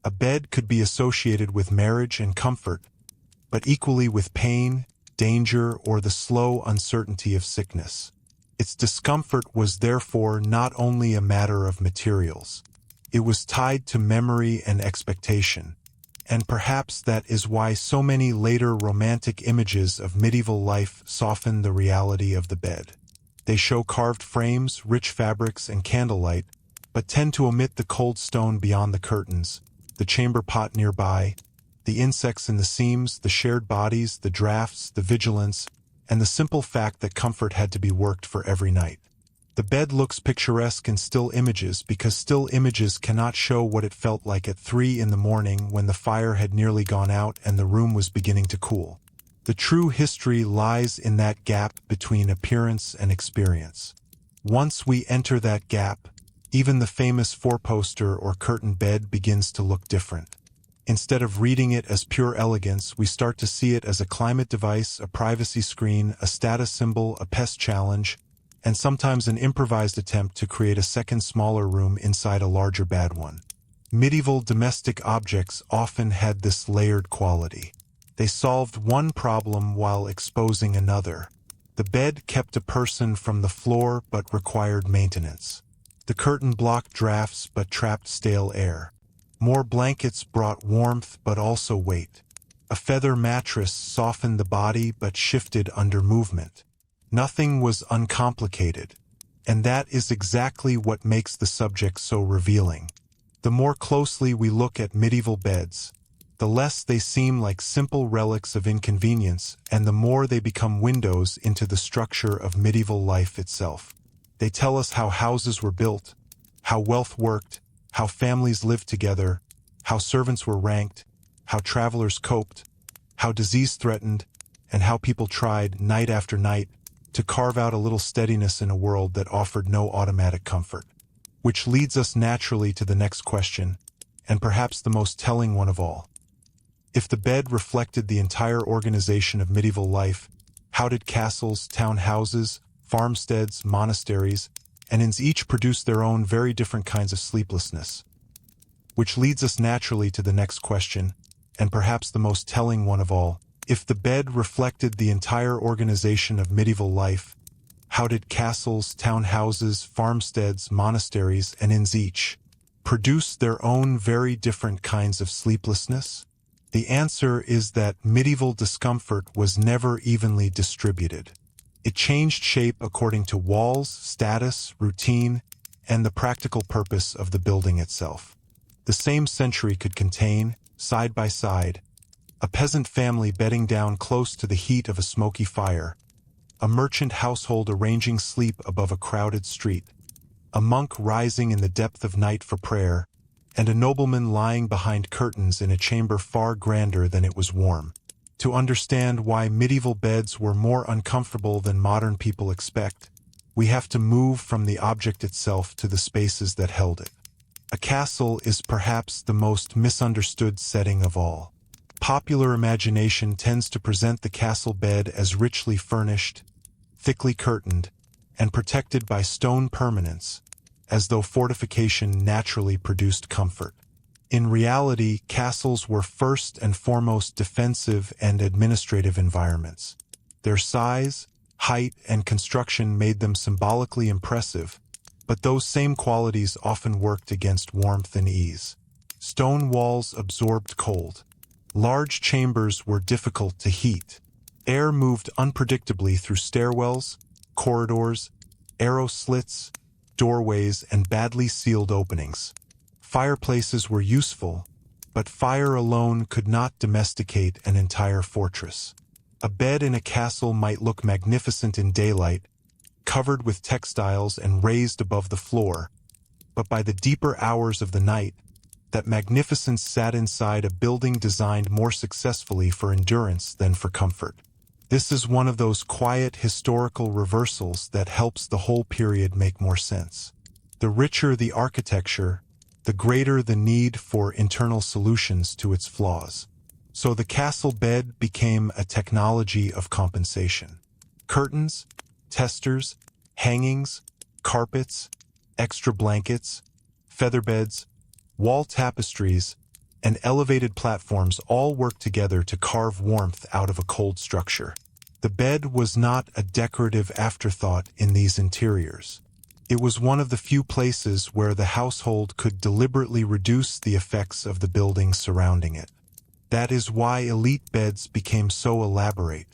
A bed could be associated with marriage and comfort, but equally with pain, danger, or the slow uncertainty of sickness. Its discomfort was therefore not only a matter of materials. It was tied to memory and expectation. And perhaps that is why so many later romantic images of medieval life soften the reality of the bed. They show carved frames, rich fabrics, and candlelight, but tend to omit the cold stone beyond the curtains, the chamber pot nearby, the insects in the seams, the shared bodies, the drafts, the vigilance, and the simple fact that comfort had to be worked for every night. The bed looks picturesque in still images because still images cannot show what it felt like at 3 in the morning when the fire had nearly gone out and the room was beginning to cool. The true history lies in that gap between appearance and experience. Once we enter that gap, even the famous four-poster or curtain bed begins to look different. Instead of reading it as pure elegance, we start to see it as a climate device, a privacy screen, a status symbol, a pest challenge, and sometimes an improvised attempt to create a second smaller room inside a larger bad one. Medieval domestic objects often had this layered quality. They solved one problem while exposing another. The bed kept a person from the floor but required maintenance. The curtain blocked drafts but trapped stale air. More blankets brought warmth but also weight. A feather mattress softened the body but shifted under movement. Nothing was uncomplicated, and that is exactly what makes the subject so revealing. The more closely we look at medieval beds, the less they seem like simple relics of inconvenience, and the more they become windows into the structure of medieval life itself. They tell us how houses were built, how wealth worked, how families lived together, how servants were ranked, how travelers coped, how disease threatened, and how people tried, night after night, to carve out a little steadiness in a world that offered no automatic comfort. Which leads us naturally to the next question, and perhaps the most telling one of all. If the bed reflected the entire organization of medieval life, how did castles, town houses, farmsteads, monasteries, and inns each produce their own very different kinds of sleeplessness? Which leads us naturally to the next question, and perhaps the most telling one of all. If the bed reflected the entire organization of medieval life, how did castles, town houses, farmsteads, monasteries, and inns each produce their own very different kinds of sleeplessness? The answer is that medieval discomfort was never evenly distributed. It changed shape according to walls, status, routine, and the practical purpose of the building itself. The same century could contain, side by side, a peasant family bedding down close to the heat of a smoky fire, a merchant household arranging sleep above a crowded street, a monk rising in the depth of night for prayer, and a nobleman lying behind curtains in a chamber far grander than it was warm. To understand why medieval beds were more uncomfortable than modern people expect, we have to move from the object itself to the spaces that held it. A castle is perhaps the most misunderstood setting of all. Popular imagination tends to present the castle bed as richly furnished, thickly curtained, and protected by stone permanence, as though fortification naturally produced comfort. In reality, castles were first and foremost defensive and administrative environments. Their size, height, and construction made them symbolically impressive, but those same qualities often worked against warmth and ease. Stone walls absorbed cold. Large chambers were difficult to heat. Air moved unpredictably through stairwells, corridors, arrow slits, doorways, and badly sealed openings. Fireplaces were useful, but fire alone could not domesticate an entire fortress. A bed in a castle might look magnificent in daylight, covered with textiles and raised above the floor, but by the deeper hours of the night, that magnificence sat inside a building designed more successfully for endurance than for comfort. This is one of those quiet historical reversals that helps the whole period make more sense. The richer the architecture, the greater the need for internal solutions to its flaws. So the castle bed became a technology of compensation. Curtains, testers, hangings, carpets, extra blankets, featherbeds, wall tapestries, and elevated platforms all work together to carve warmth out of a cold structure. The bed was not a decorative afterthought in these interiors. It was one of the few places where the household could deliberately reduce the effects of the building surrounding it. That is why elite beds became so elaborate.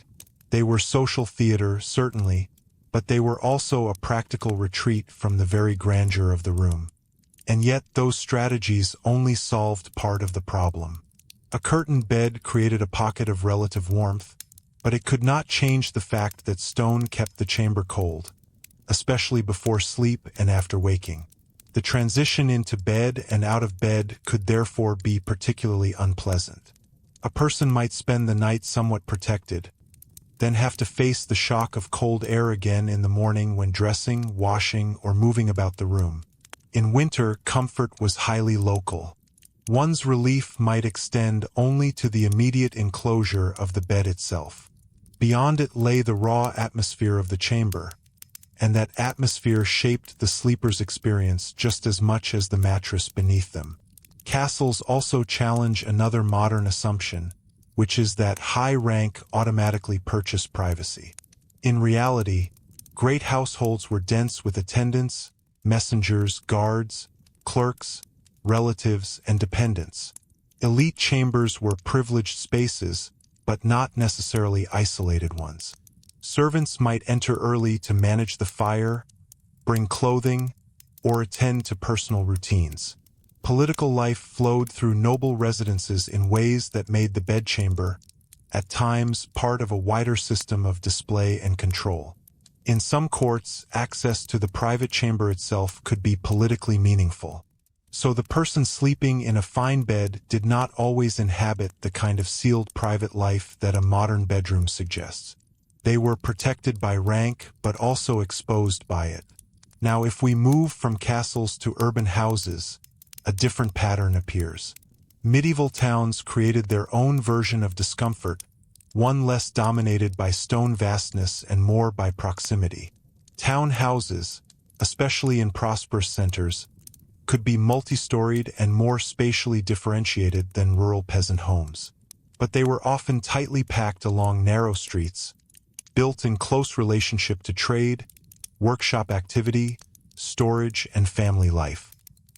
They were social theater, certainly, but they were also a practical retreat from the very grandeur of the room. And yet those strategies only solved part of the problem. A curtained bed created a pocket of relative warmth, but it could not change the fact that stone kept the chamber cold, especially before sleep and after waking. The transition into bed and out of bed could therefore be particularly unpleasant. A person might spend the night somewhat protected, then have to face the shock of cold air again in the morning when dressing, washing, or moving about the room. In winter, comfort was highly local. One's relief might extend only to the immediate enclosure of the bed itself. Beyond it lay the raw atmosphere of the chamber, and that atmosphere shaped the sleeper's experience just as much as the mattress beneath them. Castles also challenge another modern assumption, which is that high rank automatically purchase privacy. In reality, great households were dense with attendants, messengers, guards, clerks, relatives, and dependents. Elite chambers were privileged spaces, but not necessarily isolated ones. Servants might enter early to manage the fire, bring clothing, or attend to personal routines. Political life flowed through noble residences in ways that made the bedchamber, at times, part of a wider system of display and control. In some courts, access to the private chamber itself could be politically meaningful. So the person sleeping in a fine bed did not always inhabit the kind of sealed private life that a modern bedroom suggests. They were protected by rank, but also exposed by it. Now, if we move from castles to urban houses, a different pattern appears. Medieval towns created their own version of discomfort, one less dominated by stone vastness and more by proximity. Town houses, especially in prosperous centers, could be multi-storied and more spatially differentiated than rural peasant homes. But they were often tightly packed along narrow streets, built in close relationship to trade, workshop activity, storage, and family life.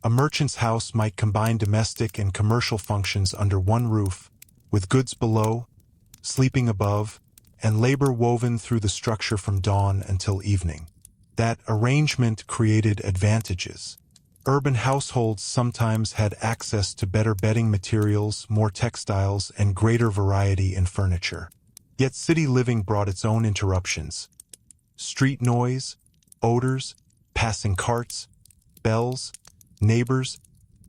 A merchant's house might combine domestic and commercial functions under one roof, with goods below, sleeping above, and labor woven through the structure from dawn until evening. That arrangement created advantages. Urban households sometimes had access to better bedding materials, more textiles, and greater variety in furniture. Yet city living brought its own interruptions. Street noise, odors, passing carts, bells, neighbors,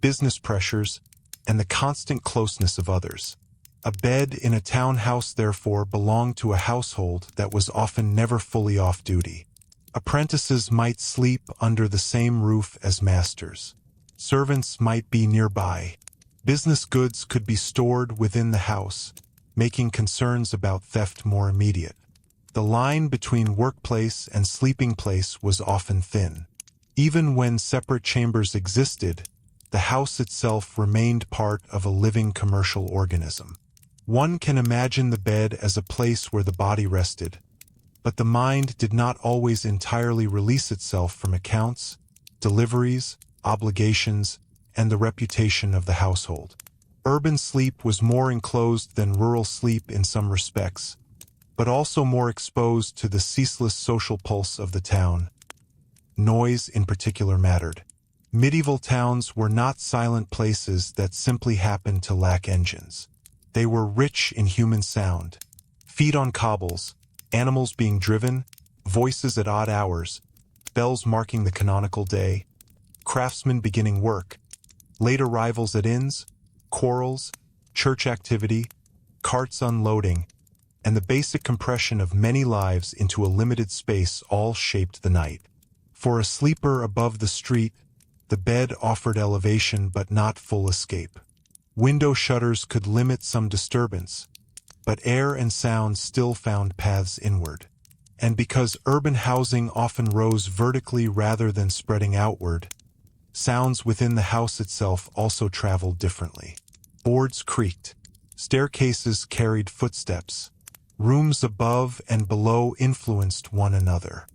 business pressures, and the constant closeness of others. A bed in a townhouse, therefore, belonged to a household that was often never fully off duty. Apprentices might sleep under the same roof as masters. Servants might be nearby. Business goods could be stored within the house, making concerns about theft more immediate. The line between workplace and sleeping place was often thin. Even when separate chambers existed, the house itself remained part of a living commercial organism. One can imagine the bed as a place where the body rested, but the mind did not always entirely release itself from accounts, deliveries, obligations, and the reputation of the household. Urban sleep was more enclosed than rural sleep in some respects, but also more exposed to the ceaseless social pulse of the town. Noise in particular mattered. Medieval towns were not silent places that simply happened to lack engines. They were rich in human sound. Feet on cobbles, animals being driven, voices at odd hours, bells marking the canonical day, craftsmen beginning work, late arrivals at inns, quarrels, church activity, carts unloading, and the basic compression of many lives into a limited space all shaped the night. For a sleeper above the street, the bed offered elevation but not full escape. Window shutters could limit some disturbance, but air and sound still found paths inward. And because urban housing often rose vertically rather than spreading outward, sounds within the house itself also traveled differently. Boards creaked, staircases carried footsteps, rooms above and below influenced one another.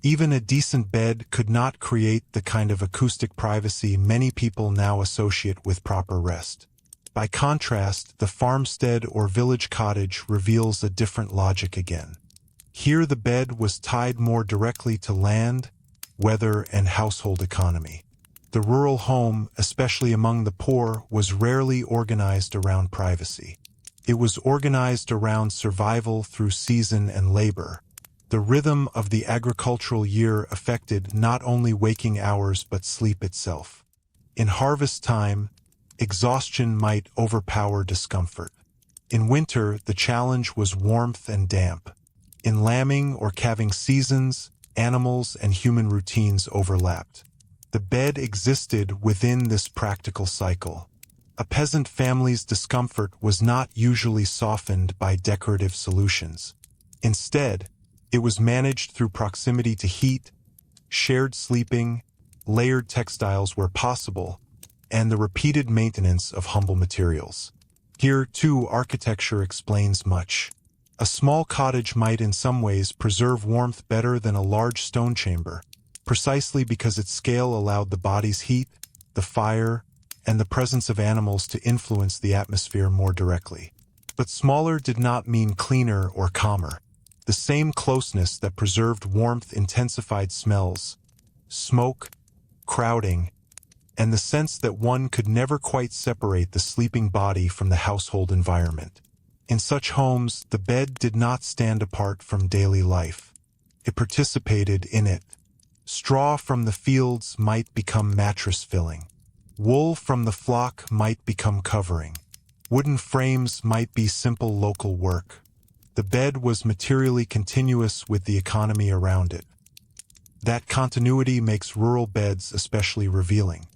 Even a decent bed could not create the kind of acoustic privacy many people now associate with proper rest. By contrast, the farmstead or village cottage reveals a different logic again. Here the bed was tied more directly to land, weather, and household economy. The rural home, especially among the poor, was rarely organized around privacy. It was organized around survival through season and labor. The rhythm of the agricultural year affected not only waking hours but sleep itself. In harvest time, exhaustion might overpower discomfort. In winter, the challenge was warmth and damp. In lambing or calving seasons, animals and human routines overlapped. The bed existed within this practical cycle. A peasant family's discomfort was not usually softened by decorative solutions. Instead, it was managed through proximity to heat, shared sleeping, layered textiles where possible, and the repeated maintenance of humble materials. Here, too, architecture explains much. A small cottage might in some ways preserve warmth better than a large stone chamber, precisely because its scale allowed the body's heat, the fire, and the presence of animals to influence the atmosphere more directly. But smaller did not mean cleaner or calmer. The same closeness that preserved warmth intensified smells, smoke, crowding, and the sense that one could never quite separate the sleeping body from the household environment. In such homes, the bed did not stand apart from daily life. It participated in it. Straw from the fields might become mattress filling. Wool from the flock might become covering. Wooden frames might be simple local work. The bed was materially continuous with the economy around it. That continuity makes rural beds especially revealing.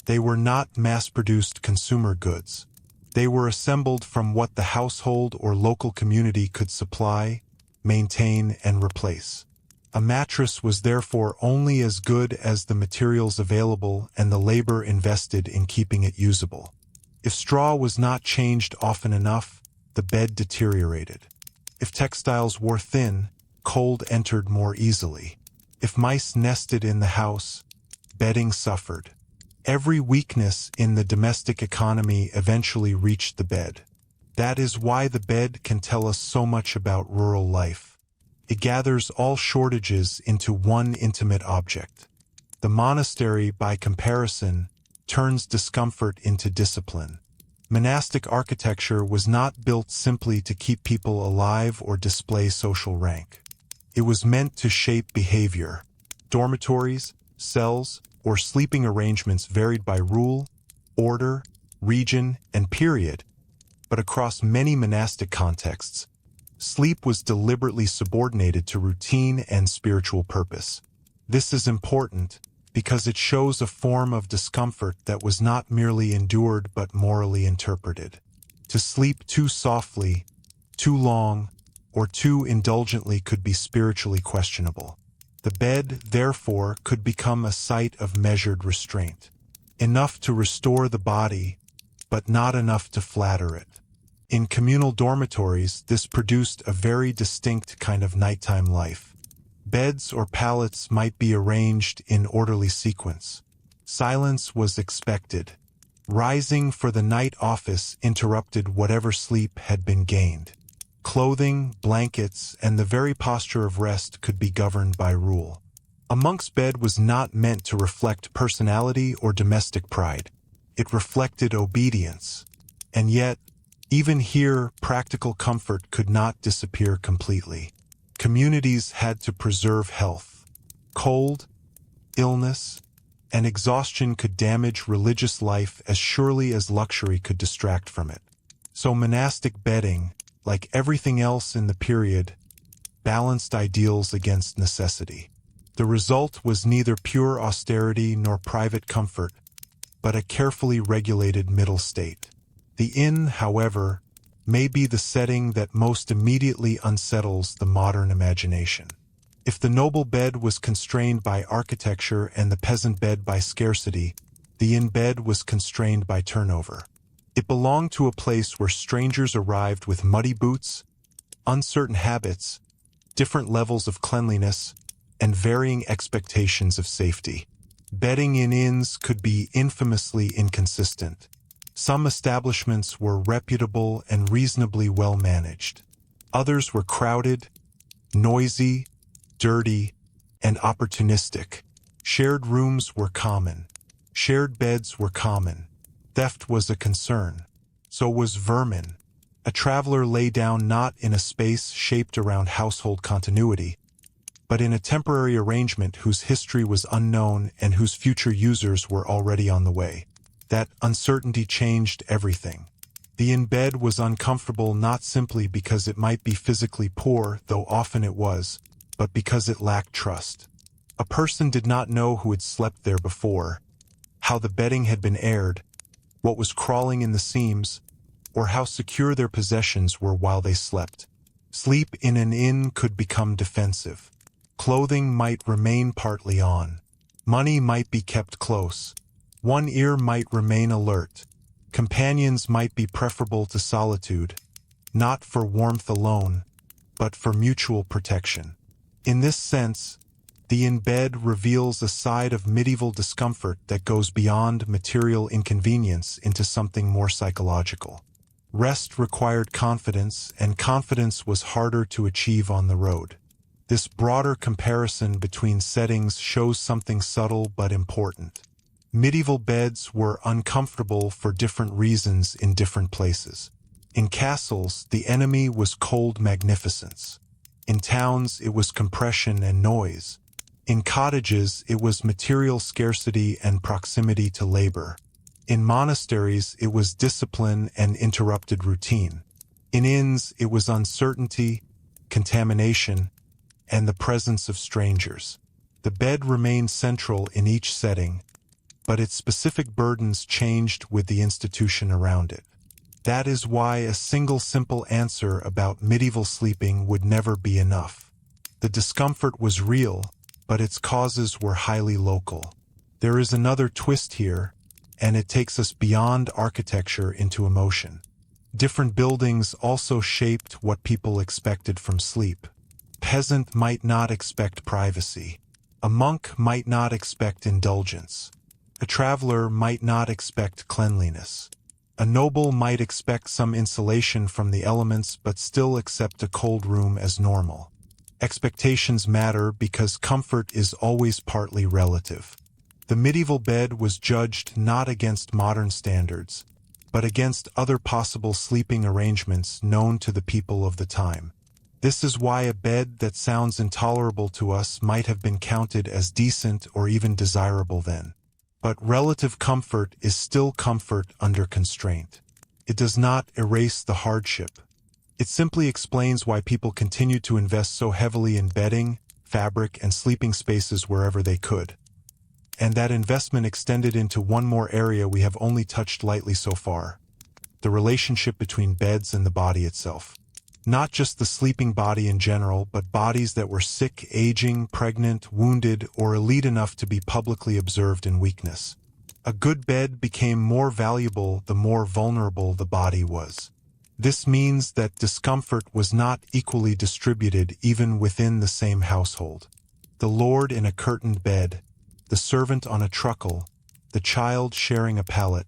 They were not mass-produced consumer goods. They were assembled from what the household or local community could supply, maintain, and replace. A mattress was therefore only as good as the materials available and the labor invested in keeping it usable. If straw was not changed often enough, the bed deteriorated. If textiles wore thin, cold entered more easily. If mice nested in the house, bedding suffered. Every weakness in the domestic economy eventually reached the bed. That is why the bed can tell us so much about rural life. It gathers all shortages into one intimate object. The monastery, by comparison, turns discomfort into discipline. Monastic architecture was not built simply to keep people alive or display social rank. It was meant to shape behavior. Dormitories, cells, or sleeping arrangements varied by rule, order, region, and period, but across many monastic contexts, sleep was deliberately subordinated to routine and spiritual purpose. This is important because it shows a form of discomfort that was not merely endured but morally interpreted. To sleep too softly, too long, or too indulgently could be spiritually questionable. The bed, therefore, could become a site of measured restraint. Enough to restore the body, but not enough to flatter it. In communal dormitories, this produced a very distinct kind of nighttime life. Beds or pallets might be arranged in orderly sequence. Silence was expected. Rising for the night office interrupted whatever sleep had been gained. Clothing, blankets, and the very posture of rest could be governed by rule. A monk's bed was not meant to reflect personality or domestic pride. It reflected obedience. And yet, even here, practical comfort could not disappear completely. Communities had to preserve health. Cold, illness, and exhaustion could damage religious life as surely as luxury could distract from it. So monastic bedding, like everything else in the period, balanced ideals against necessity. The result was neither pure austerity nor private comfort, but a carefully regulated middle state. The inn, however, may be the setting that most immediately unsettles the modern imagination. If the noble bed was constrained by architecture and the peasant bed by scarcity, the inn bed was constrained by turnover. It belonged to a place where strangers arrived with muddy boots, uncertain habits, different levels of cleanliness, and varying expectations of safety. Bedding in inns could be infamously inconsistent. Some establishments were reputable and reasonably well managed. Others were crowded, noisy, dirty, and opportunistic. Shared rooms were common. Shared beds were common. Theft was a concern. So was vermin. A traveler lay down not in a space shaped around household continuity, but in a temporary arrangement whose history was unknown and whose future users were already on the way. That uncertainty changed everything. The in-bed was uncomfortable not simply because it might be physically poor, though often it was, but because it lacked trust. A person did not know who had slept there before, how the bedding had been aired, what was crawling in the seams, or how secure their possessions were while they slept. Sleep in an inn could become defensive. Clothing might remain partly on. Money might be kept close. One ear might remain alert. Companions might be preferable to solitude, not for warmth alone, but for mutual protection. In this sense, the in-bed reveals a side of medieval discomfort that goes beyond material inconvenience into something more psychological. Rest required confidence, and confidence was harder to achieve on the road. This broader comparison between settings shows something subtle but important. Medieval beds were uncomfortable for different reasons in different places. In castles, the enemy was cold magnificence. In towns, it was compression and noise. In cottages, it was material scarcity and proximity to labor. In monasteries, it was discipline and interrupted routine. In inns, it was uncertainty, contamination, and the presence of strangers. The bed remained central in each setting, but its specific burdens changed with the institution around it. That is why a single simple answer about medieval sleeping would never be enough. The discomfort was real, but its causes were highly local. There is another twist here, and it takes us beyond architecture into emotion. Different buildings also shaped what people expected from sleep. Peasant might not expect privacy. A monk might not expect indulgence. A traveler might not expect cleanliness. A noble might expect some insulation from the elements but still accept a cold room as normal. Expectations matter because comfort is always partly relative. The medieval bed was judged not against modern standards, but against other possible sleeping arrangements known to the people of the time. This is why a bed that sounds intolerable to us might have been counted as decent or even desirable then. But relative comfort is still comfort under constraint. It does not erase the hardship. It simply explains why people continued to invest so heavily in bedding, fabric, and sleeping spaces wherever they could. And that investment extended into one more area we have only touched lightly so far: the relationship between beds and the body itself. Not just the sleeping body in general, but bodies that were sick, aging, pregnant, wounded, or elite enough to be publicly observed in weakness. A good bed became more valuable the more vulnerable the body was. This means that discomfort was not equally distributed even within the same household. The lord in a curtained bed, the servant on a truckle, the child sharing a pallet,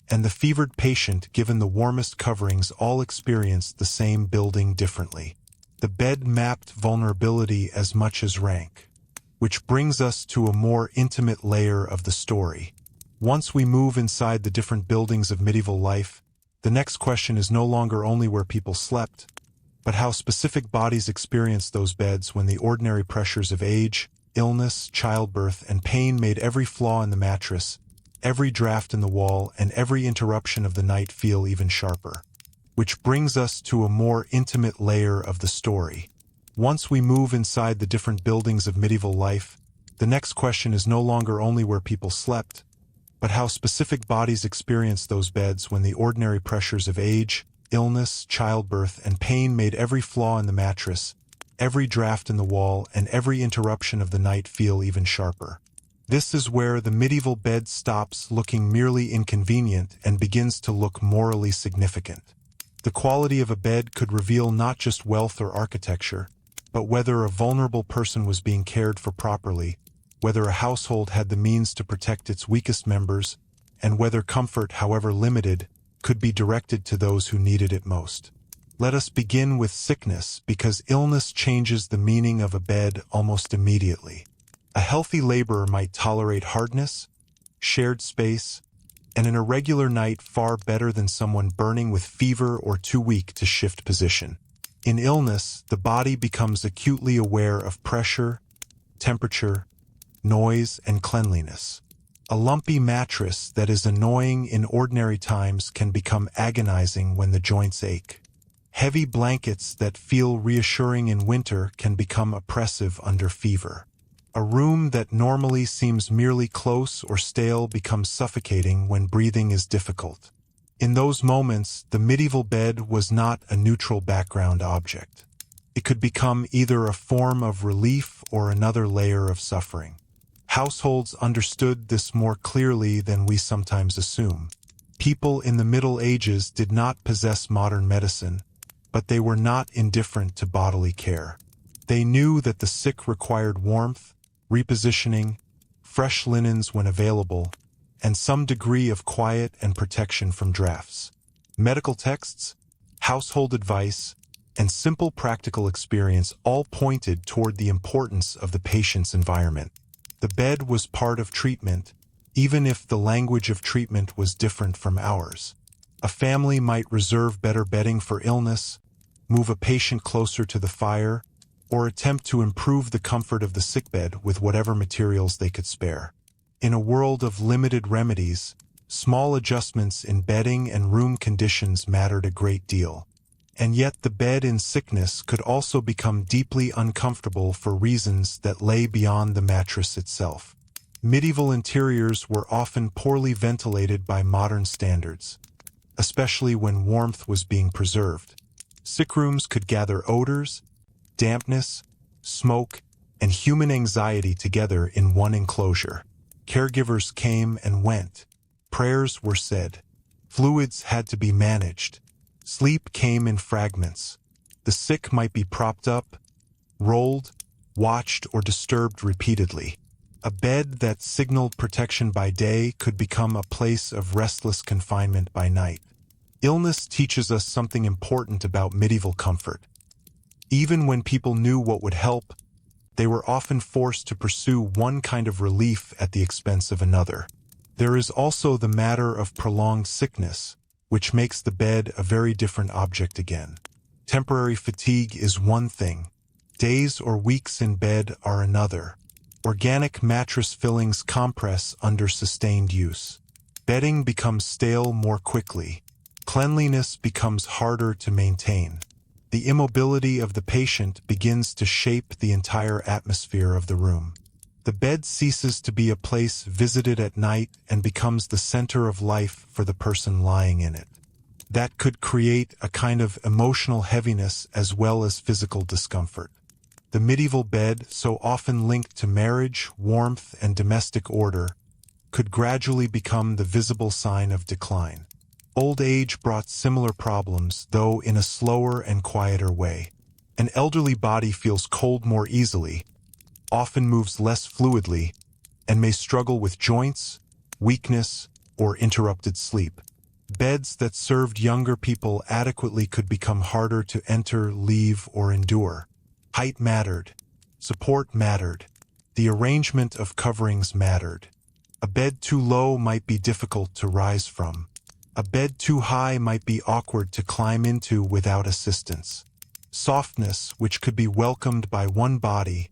and the fevered patient given the warmest coverings all experienced the same building differently. The bed mapped vulnerability as much as rank. Which brings us to a more intimate layer of the story. Once we move inside the different buildings of medieval life, the next question is no longer only where people slept, but how specific bodies experienced those beds when the ordinary pressures of age, illness, childbirth, and pain made every flaw in the mattress, every draft in the wall, and every interruption of the night feel even sharper. Which brings us to a more intimate layer of the story. Once we move inside the different buildings of medieval life, the next question is no longer only where people slept, but how specific bodies experienced those beds when the ordinary pressures of age, illness, childbirth, and pain made every flaw in the mattress, every draft in the wall, and every interruption of the night feel even sharper. This is where the medieval bed stops looking merely inconvenient and begins to look morally significant. The quality of a bed could reveal not just wealth or architecture, but whether a vulnerable person was being cared for properly, whether a household had the means to protect its weakest members, and whether comfort, however limited, could be directed to those who needed it most. Let us begin with sickness, because illness changes the meaning of a bed almost immediately. A healthy laborer might tolerate hardness, shared space, and an irregular night far better than someone burning with fever or too weak to shift position. In illness, the body becomes acutely aware of pressure, temperature, noise, and cleanliness. A lumpy mattress that is annoying in ordinary times can become agonizing when the joints ache. Heavy blankets that feel reassuring in winter can become oppressive under fever. A room that normally seems merely close or stale becomes suffocating when breathing is difficult. In those moments, the medieval bed was not a neutral background object. It could become either a form of relief or another layer of suffering. Households understood this more clearly than we sometimes assume. People in the Middle Ages did not possess modern medicine, but they were not indifferent to bodily care. They knew that the sick required warmth, repositioning, fresh linens when available, and some degree of quiet and protection from drafts. Medical texts, household advice, and simple practical experience all pointed toward the importance of the patient's environment. The bed was part of treatment, even if the language of treatment was different from ours. A family might reserve better bedding for illness, move a patient closer to the fire, or attempt to improve the comfort of the sickbed with whatever materials they could spare. In a world of limited remedies, small adjustments in bedding and room conditions mattered a great deal. And yet the bed in sickness could also become deeply uncomfortable for reasons that lay beyond the mattress itself. Medieval interiors were often poorly ventilated by modern standards, especially when warmth was being preserved. Sick rooms could gather odors, dampness, smoke, and human anxiety together in one enclosure. Caregivers came and went. Prayers were said. Fluids had to be managed. Sleep came in fragments. The sick might be propped up, rolled, watched, or disturbed repeatedly. A bed that signaled protection by day could become a place of restless confinement by night. Illness teaches us something important about medieval comfort. Even when people knew what would help, they were often forced to pursue one kind of relief at the expense of another. There is also the matter of prolonged sickness, which makes the bed a very different object again. Temporary fatigue is one thing. Days or weeks in bed are another. Organic mattress fillings compress under sustained use. Bedding becomes stale more quickly. Cleanliness becomes harder to maintain. The immobility of the patient begins to shape the entire atmosphere of the room. The bed ceases to be a place visited at night and becomes the center of life for the person lying in it. That could create a kind of emotional heaviness as well as physical discomfort. The medieval bed, so often linked to marriage, warmth, and domestic order, could gradually become the visible sign of decline. Old age brought similar problems, though in a slower and quieter way. An elderly body feels cold more easily, often moves less fluidly, and may struggle with joints, weakness, or interrupted sleep. Beds that served younger people adequately could become harder to enter, leave, or endure. Height mattered. Support mattered. The arrangement of coverings mattered. A bed too low might be difficult to rise from. A bed too high might be awkward to climb into without assistance. Softness, which could be welcomed by one body,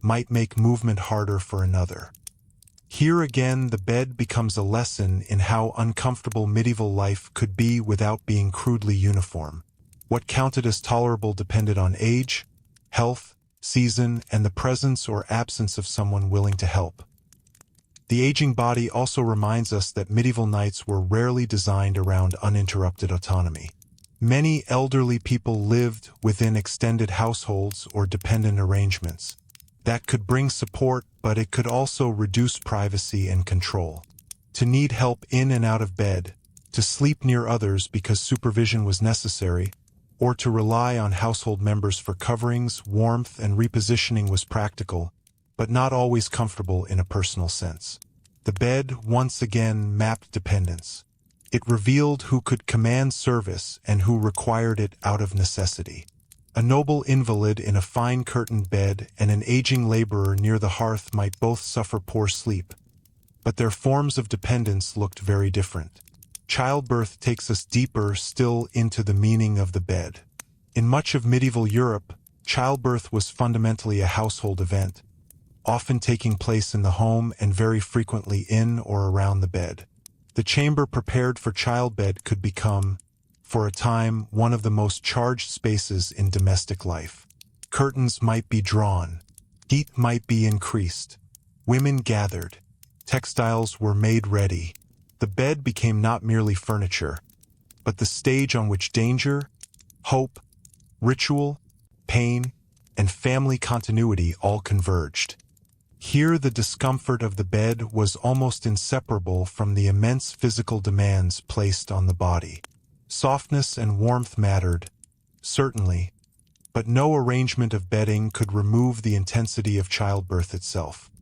might make movement harder for another. Here again, the bed becomes a lesson in how uncomfortable medieval life could be without being crudely uniform. What counted as tolerable depended on age, health, season, and the presence or absence of someone willing to help. The aging body also reminds us that medieval nights were rarely designed around uninterrupted autonomy. Many elderly people lived within extended households or dependent arrangements. That could bring support, but it could also reduce privacy and control. To need help in and out of bed, to sleep near others because supervision was necessary, or to rely on household members for coverings, warmth, and repositioning was practical, but not always comfortable in a personal sense. The bed once again mapped dependence. It revealed who could command service and who required it out of necessity. A noble invalid in a fine curtained bed and an aging laborer near the hearth might both suffer poor sleep, but their forms of dependence looked very different. Childbirth takes us deeper still into the meaning of the bed. In much of medieval Europe, childbirth was fundamentally a household event, often taking place in the home and very frequently in or around the bed. The chamber prepared for childbed could become, for a time, one of the most charged spaces in domestic life. Curtains might be drawn, heat might be increased, women gathered, textiles were made ready. The bed became not merely furniture, but the stage on which danger, hope, ritual, pain, and family continuity all converged. Here the discomfort of the bed was almost inseparable from the immense physical demands placed on the body. Softness and warmth mattered, certainly, but no arrangement of bedding could remove the intensity of childbirth itself.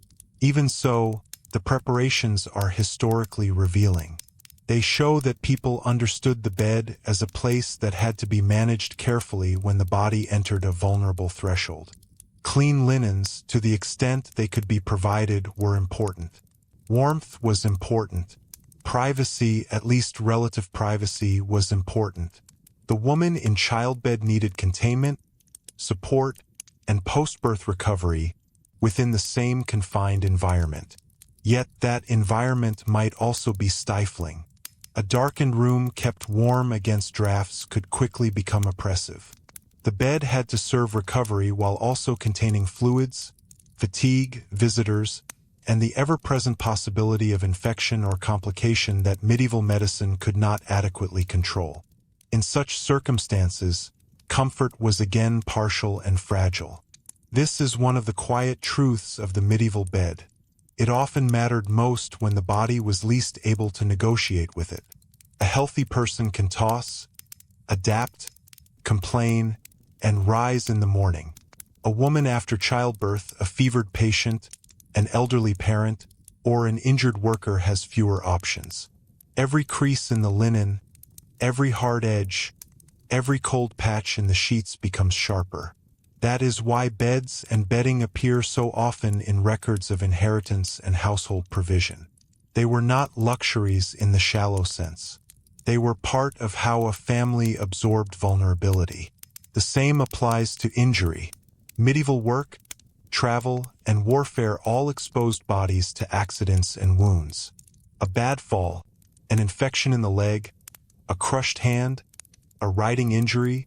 Even so, the preparations are historically revealing. They show that people understood the bed as a place that had to be managed carefully when the body entered a vulnerable threshold. Clean linens, to the extent they could be provided, were important. Warmth was important. Privacy, at least relative privacy, was important. The woman in childbed needed containment, support, and post-birth recovery within the same confined environment. Yet that environment might also be stifling. A darkened room kept warm against drafts could quickly become oppressive. The bed had to serve recovery while also containing fluids, fatigue, visitors, and the ever-present possibility of infection or complication that medieval medicine could not adequately control. In such circumstances, comfort was again partial and fragile. This is one of the quiet truths of the medieval bed. It often mattered most when the body was least able to negotiate with it. A healthy person can toss, adapt, complain, and rise in the morning. A woman after childbirth, a fevered patient, an elderly parent, or an injured worker has fewer options. Every crease in the linen, every hard edge, every cold patch in the sheets becomes sharper. That is why beds and bedding appear so often in records of inheritance and household provision. They were not luxuries in the shallow sense. They were part of how a family absorbed vulnerability. The same applies to injury. Medieval work, travel, and warfare all exposed bodies to accidents and wounds. A bad fall, an infection in the leg, a crushed hand, a riding injury,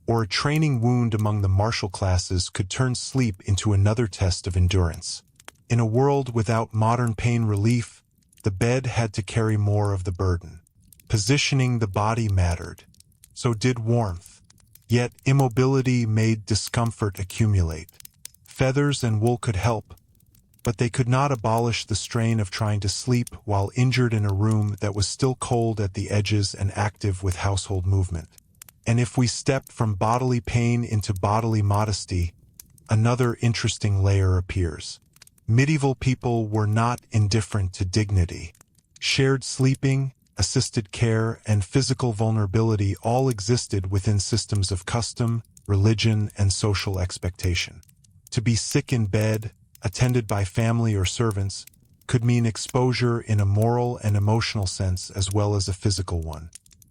or a training wound among the martial classes could turn sleep into another test of endurance. In a world without modern pain relief, the bed had to carry more of the burden. Positioning the body mattered. So did warmth. Yet immobility made discomfort accumulate. Feathers and wool could help, but they could not abolish the strain of trying to sleep while injured in a room that was still cold at the edges and active with household movement. And if we stepped from bodily pain into bodily modesty, another interesting layer appears. Medieval people were not indifferent to dignity. Shared sleeping, assisted care, and physical vulnerability all existed within systems of custom, religion, and social expectation. To be sick in bed, attended by family or servants, could mean exposure in a moral and emotional sense as well as a physical one.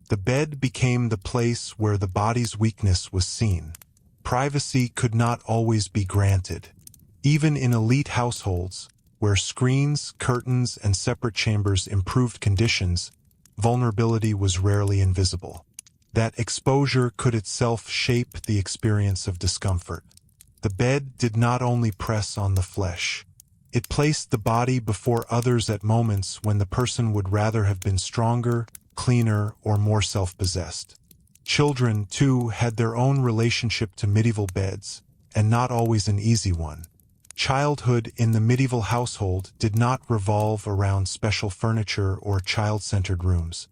The bed became the place where the body's weakness was seen. Privacy could not always be granted. Even in elite households, where screens, curtains, and separate chambers improved conditions, vulnerability was rarely invisible. That exposure could itself shape the experience of discomfort. The bed did not only press on the flesh. It placed the body before others at moments when the person would rather have been stronger, cleaner, or more self-possessed. Children, too, had their own relationship to medieval beds, and not always an easy one. Childhood in the medieval household did not revolve around special furniture or child-centered rooms.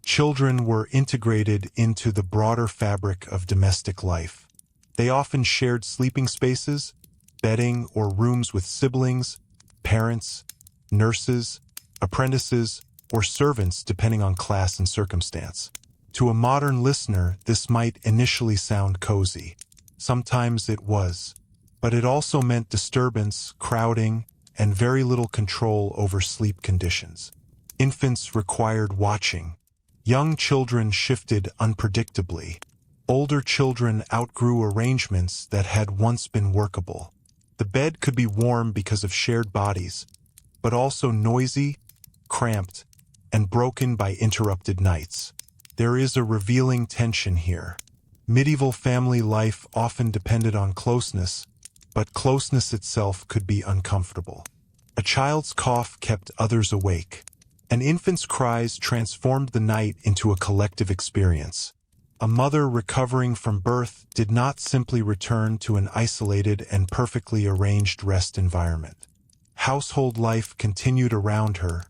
Children were integrated into the broader fabric of domestic life. They often shared sleeping spaces, bedding, or rooms with siblings, parents, nurses, apprentices, or servants depending on class and circumstance. To a modern listener, this might initially sound cozy. Sometimes it was. But it also meant disturbance, crowding, and very little control over sleep conditions. Infants required watching. Young children shifted unpredictably. Older children outgrew arrangements that had once been workable. The bed could be warm because of shared bodies, but also noisy, cramped, and broken by interrupted nights. There is a revealing tension here. Medieval family life often depended on closeness, but closeness itself could be uncomfortable. A child's cough kept others awake. An infant's cries transformed the night into a collective experience. A mother recovering from birth did not simply return to an isolated and perfectly arranged rest environment. Household life continued around her,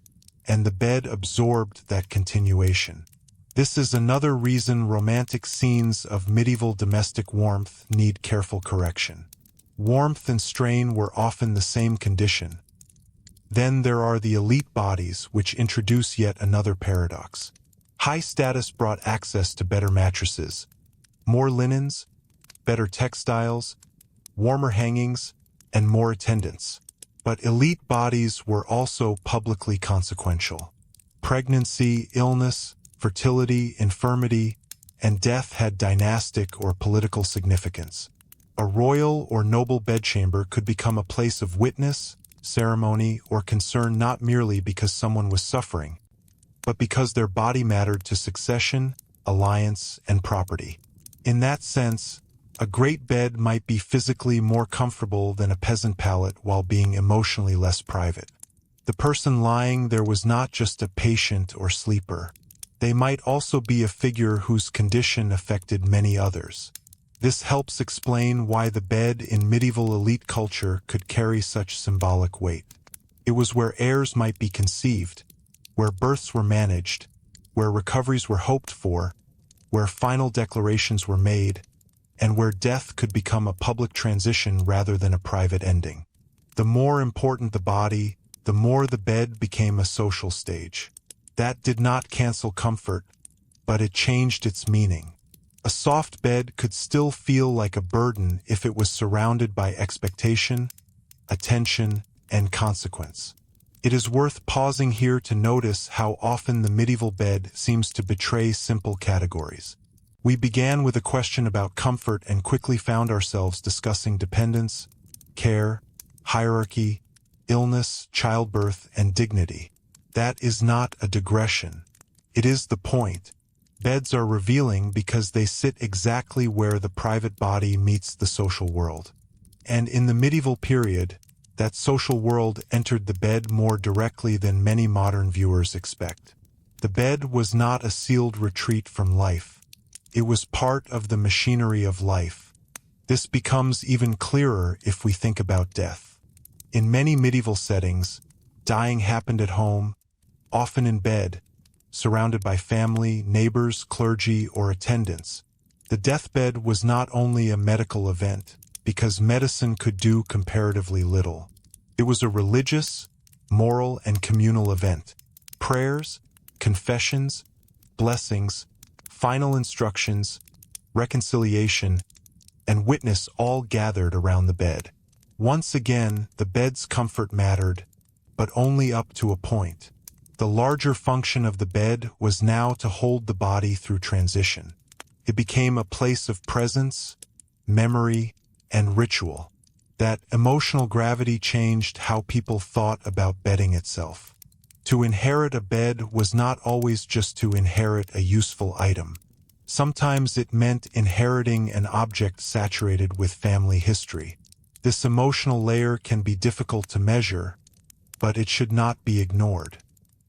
and the bed absorbed that continuation. This is another reason romantic scenes of medieval domestic warmth need careful correction. Warmth and strain were often the same condition. Then there are the elite bodies, which introduce yet another paradox. High status brought access to better mattresses, more linens, better textiles, warmer hangings, and more attendants. But elite bodies were also publicly consequential. Pregnancy, illness, fertility, infirmity, and death had dynastic or political significance. A royal or noble bedchamber could become a place of witness, ceremony, or concern not merely because someone was suffering, but because their body mattered to succession, alliance, and property. In that sense, a great bed might be physically more comfortable than a peasant pallet while being emotionally less private. The person lying there was not just a patient or sleeper. They might also be a figure whose condition affected many others. This helps explain why the bed in medieval elite culture could carry such symbolic weight. It was where heirs might be conceived, where births were managed, where recoveries were hoped for, where final declarations were made, and where death could become a public transition rather than a private ending. The more important the body, the more the bed became a social stage. That did not cancel comfort, but it changed its meaning. A soft bed could still feel like a burden if it was surrounded by expectation, attention, and consequence. It is worth pausing here to notice how often the medieval bed seems to betray simple categories. We began with a question about comfort and quickly found ourselves discussing dependence, care, hierarchy, illness, childbirth, and dignity. That is not a digression. It is the point. Beds are revealing because they sit exactly where the private body meets the social world. And in the medieval period, that social world entered the bed more directly than many modern viewers expect. The bed was not a sealed retreat from life. It was part of the machinery of life. This becomes even clearer if we think about death. In many medieval settings, dying happened at home, often in bed, surrounded by family, neighbors, clergy, or attendants. The deathbed was not only a medical event, because medicine could do comparatively little. It was a religious, moral, and communal event. Prayers, confessions, blessings, final instructions, reconciliation, and witness all gathered around the bed. Once again, the bed's comfort mattered, but only up to a point. The larger function of the bed was now to hold the body through transition. It became a place of presence, memory, and ritual. That emotional gravity changed how people thought about bedding itself. To inherit a bed was not always just to inherit a useful item. Sometimes it meant inheriting an object saturated with family history. This emotional layer can be difficult to measure, but it should not be ignored.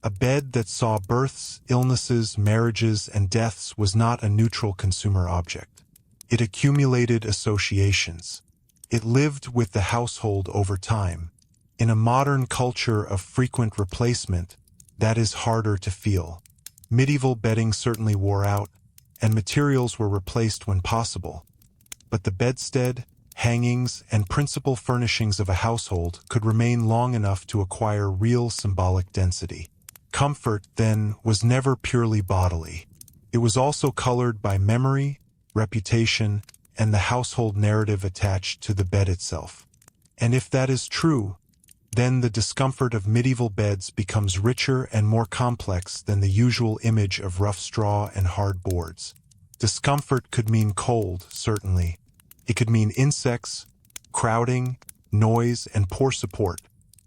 A bed that saw births, illnesses, marriages, and deaths was not a neutral consumer object. It accumulated associations. It lived with the household over time. In a modern culture of frequent replacement, that is harder to feel. Medieval bedding certainly wore out, and materials were replaced when possible. But the bedstead, hangings, and principal furnishings of a household could remain long enough to acquire real symbolic density. Comfort, then, was never purely bodily. It was also colored by memory, reputation, and the household narrative attached to the bed itself. And if that is true, then the discomfort of medieval beds becomes richer and more complex than the usual image of rough straw and hard boards. Discomfort could mean cold, certainly. It could mean insects, crowding, noise, and poor support.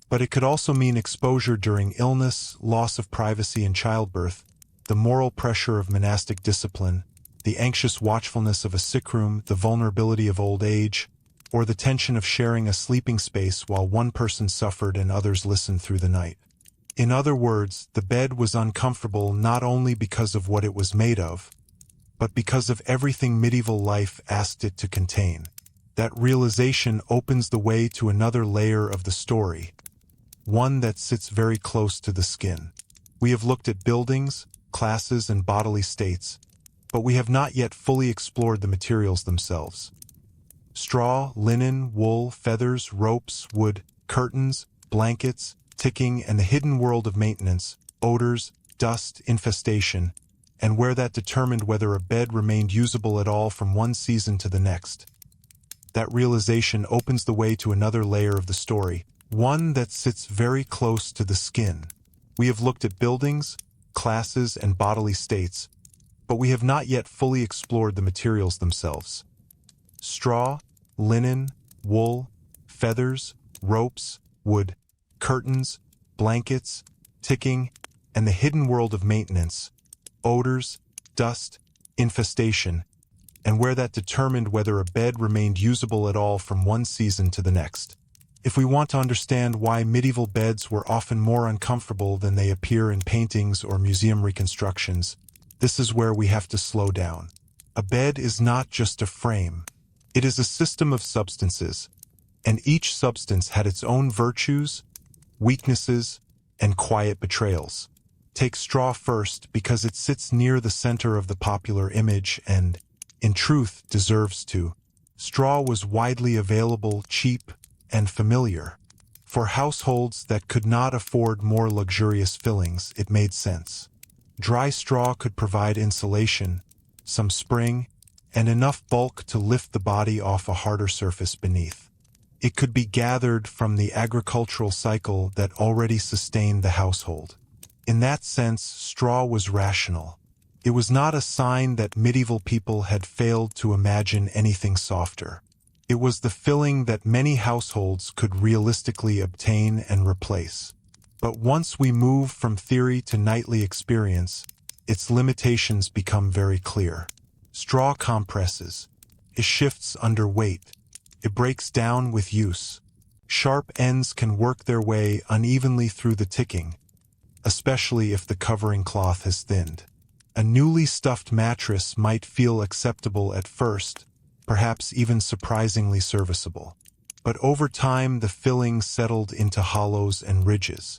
But it could also mean exposure during illness, loss of privacy in childbirth, the moral pressure of monastic discipline, the anxious watchfulness of a sick room, the vulnerability of old age, or the tension of sharing a sleeping space while one person suffered and others listened through the night. In other words, the bed was uncomfortable not only because of what it was made of, but because of everything medieval life asked it to contain. That realization opens the way to another layer of the story, one that sits very close to the skin. We have looked at buildings, classes, and bodily states, but we have not yet fully explored the materials themselves. Straw, linen, wool, feathers, ropes, wood, curtains, blankets, ticking, and the hidden world of maintenance, odors, dust, infestation, and where that determined whether a bed remained usable at all from one season to the next. That realization opens the way to another layer of the story, one that sits very close to the skin. We have looked at buildings, classes, and bodily states, but we have not yet fully explored the materials themselves. Straw, linen, wool, feathers, ropes, wood, curtains, blankets, ticking, and the hidden world of maintenance, odors, dust, infestation, and where that determined whether a bed remained usable at all from one season to the next. If we want to understand why medieval beds were often more uncomfortable than they appear in paintings or museum reconstructions, this is where we have to slow down. A bed is not just a frame. It is a system of substances, and each substance had its own virtues, weaknesses, and quiet betrayals. Take straw first because it sits near the center of the popular image and, in truth, deserves to. Straw was widely available, cheap, and familiar. For households that could not afford more luxurious fillings, it made sense. Dry straw could provide insulation, some spring, and enough bulk to lift the body off a harder surface beneath. It could be gathered from the agricultural cycle that already sustained the household. In that sense, straw was rational. It was not a sign that medieval people had failed to imagine anything softer. It was the filling that many households could realistically obtain and replace. But once we move from theory to nightly experience, its limitations become very clear. Straw compresses. It shifts under weight. It breaks down with use. Sharp ends can work their way unevenly through the ticking, especially if the covering cloth has thinned. A newly stuffed mattress might feel acceptable at first, perhaps even surprisingly serviceable. But over time the filling settled into hollows and ridges.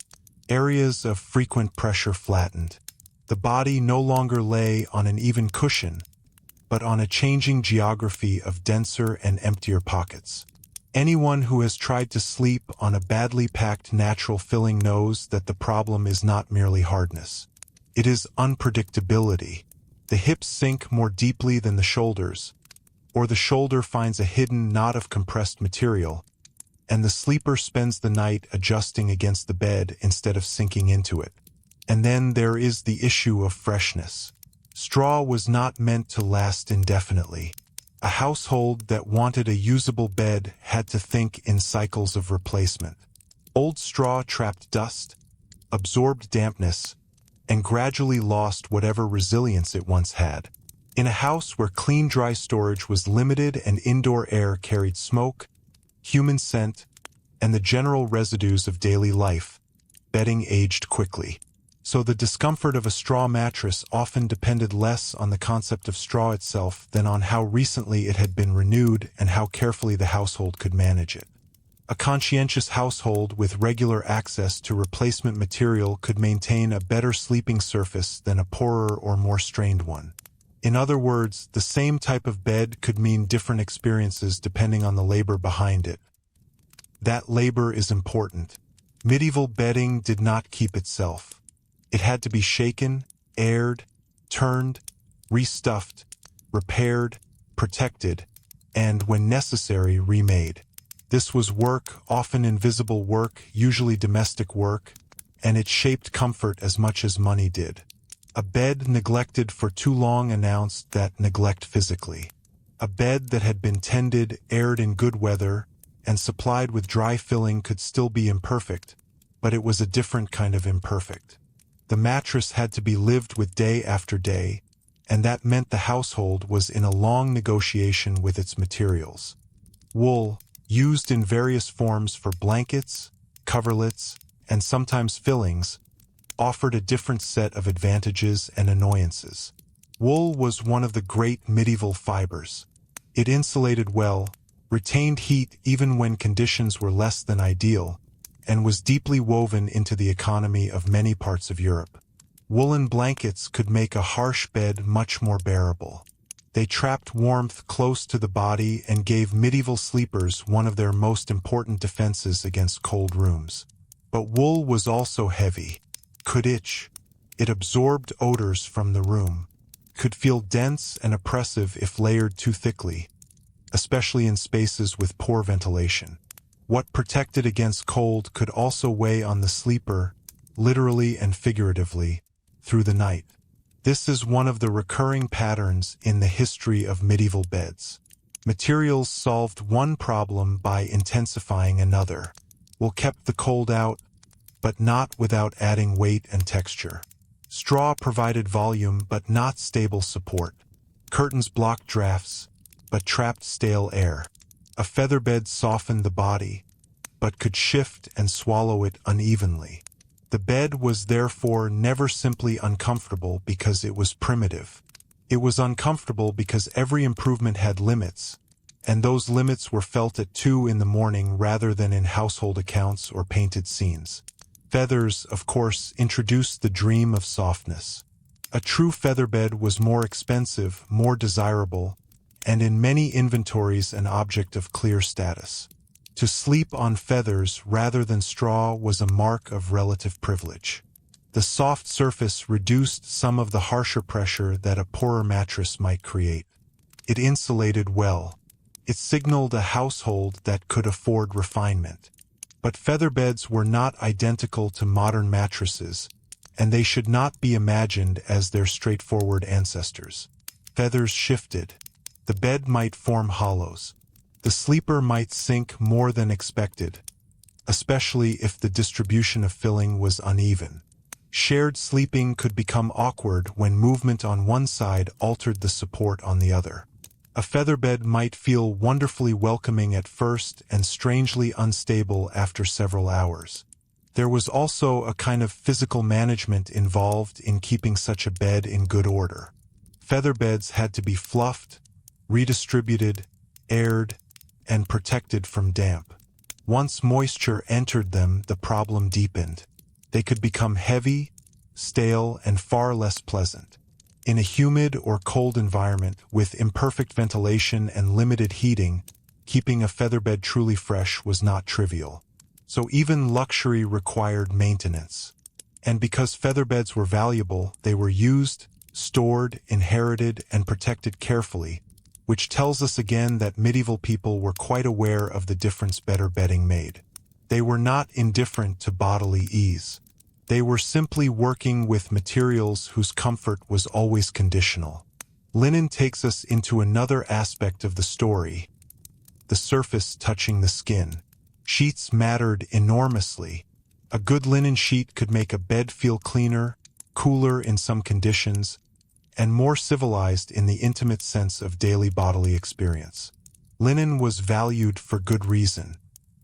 Areas of frequent pressure flattened. The body no longer lay on an even cushion, but on a changing geography of denser and emptier pockets. Anyone who has tried to sleep on a badly packed natural filling knows that the problem is not merely hardness. It is unpredictability. The hips sink more deeply than the shoulders, or the shoulder finds a hidden knot of compressed material, and the sleeper spends the night adjusting against the bed instead of sinking into it. And then there is the issue of freshness. Straw was not meant to last indefinitely. A household that wanted a usable bed had to think in cycles of replacement. Old straw trapped dust, absorbed dampness, and gradually lost whatever resilience it once had. In a house where clean dry storage was limited and indoor air carried smoke, human scent, and the general residues of daily life, bedding aged quickly. So the discomfort of a straw mattress often depended less on the concept of straw itself than on how recently it had been renewed and how carefully the household could manage it. A conscientious household with regular access to replacement material could maintain a better sleeping surface than a poorer or more strained one. In other words, the same type of bed could mean different experiences depending on the labor behind it. That labor is important. Medieval bedding did not keep itself. It had to be shaken, aired, turned, restuffed, repaired, protected, and, when necessary, remade. This was work, often invisible work, usually domestic work, and it shaped comfort as much as money did. A bed neglected for too long announced that neglect physically. A bed that had been tended, aired in good weather, and supplied with dry filling could still be imperfect, but it was a different kind of imperfect. The mattress had to be lived with day after day, and that meant the household was in a long negotiation with its materials. Wool, used in various forms for blankets, coverlets, and sometimes fillings, offered a different set of advantages and annoyances. Wool was one of the great medieval fibers. It insulated well, retained heat even when conditions were less than ideal, and was deeply woven into the economy of many parts of Europe. Woolen blankets could make a harsh bed much more bearable. They trapped warmth close to the body and gave medieval sleepers one of their most important defenses against cold rooms. But wool was also heavy, could itch. It absorbed odors from the room, could feel dense and oppressive if layered too thickly, especially in spaces with poor ventilation. What protected against cold could also weigh on the sleeper, literally and figuratively, through the night. This is one of the recurring patterns in the history of medieval beds. Materials solved one problem by intensifying another. Wool kept the cold out, but not without adding weight and texture. Straw provided volume but not stable support. Curtains blocked drafts, but trapped stale air. A feather bed softened the body, but could shift and swallow it unevenly. The bed was therefore never simply uncomfortable because it was primitive. It was uncomfortable because every improvement had limits, and those limits were felt at 2 in the morning rather than in household accounts or painted scenes. Feathers, of course, introduced the dream of softness. A true feather bed was more expensive, more desirable, and in many inventories an object of clear status. To sleep on feathers rather than straw was a mark of relative privilege. The soft surface reduced some of the harsher pressure that a poorer mattress might create. It insulated well. It signaled a household that could afford refinement. But feather beds were not identical to modern mattresses, and they should not be imagined as their straightforward ancestors. Feathers shifted. The bed might form hollows. The sleeper might sink more than expected, especially if the distribution of filling was uneven. Shared sleeping could become awkward when movement on one side altered the support on the other. A feather bed might feel wonderfully welcoming at first and strangely unstable after several hours. There was also a kind of physical management involved in keeping such a bed in good order. Feather beds had to be fluffed, redistributed, aired, and protected from damp. Once moisture entered them, the problem deepened. They could become heavy, stale, and far less pleasant. In a humid or cold environment with imperfect ventilation and limited heating, keeping a featherbed truly fresh was not trivial. So even luxury required maintenance. And because featherbeds were valuable, they were used, stored, inherited, and protected carefully, which tells us again that medieval people were quite aware of the difference better bedding made. They were not indifferent to bodily ease. They were simply working with materials whose comfort was always conditional. Linen takes us into another aspect of the story, the surface touching the skin. Sheets mattered enormously. A good linen sheet could make a bed feel cleaner, cooler in some conditions, and more civilized in the intimate sense of daily bodily experience. Linen was valued for good reason.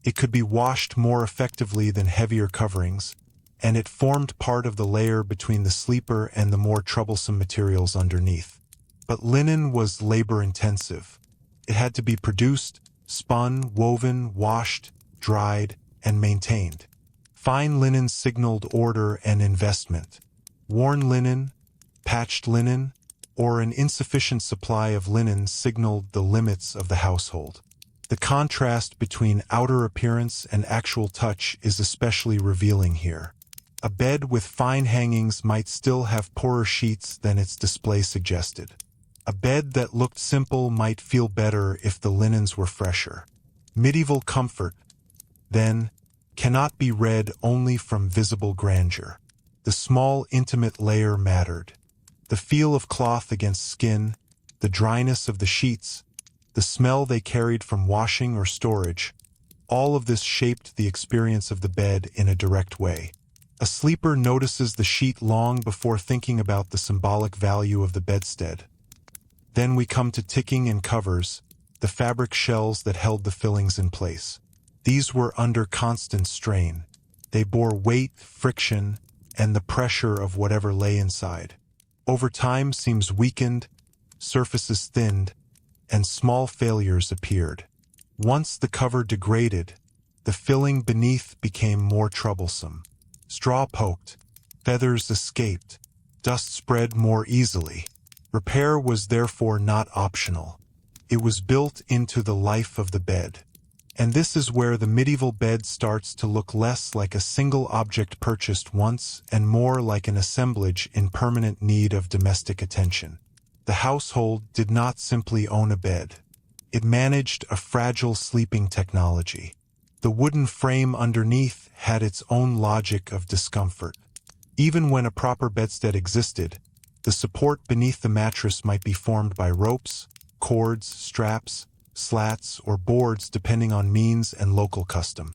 It could be washed more effectively than heavier coverings, and it formed part of the layer between the sleeper and the more troublesome materials underneath. But linen was labor-intensive. It had to be produced, spun, woven, washed, dried, and maintained. Fine linen signaled order and investment. Worn linen, patched linen, or an insufficient supply of linen signaled the limits of the household. The contrast between outer appearance and actual touch is especially revealing here. A bed with fine hangings might still have poorer sheets than its display suggested. A bed that looked simple might feel better if the linens were fresher. Medieval comfort, then, cannot be read only from visible grandeur. The small, intimate layer mattered. The feel of cloth against skin, the dryness of the sheets, the smell they carried from washing or storage, all of this shaped the experience of the bed in a direct way. A sleeper notices the sheet long before thinking about the symbolic value of the bedstead. Then we come to ticking and covers, the fabric shells that held the fillings in place. These were under constant strain. They bore weight, friction, and the pressure of whatever lay inside. Over time seams weakened, surfaces thinned, and small failures appeared. Once the cover degraded, the filling beneath became more troublesome. Straw poked, feathers escaped, dust spread more easily. Repair was therefore not optional. It was built into the life of the bed. And this is where the medieval bed starts to look less like a single object purchased once and more like an assemblage in permanent need of domestic attention. The household did not simply own a bed. It managed a fragile sleeping technology. The wooden frame underneath had its own logic of discomfort. Even when a proper bedstead existed, the support beneath the mattress might be formed by ropes, cords, straps, slats, or boards depending on means and local custom.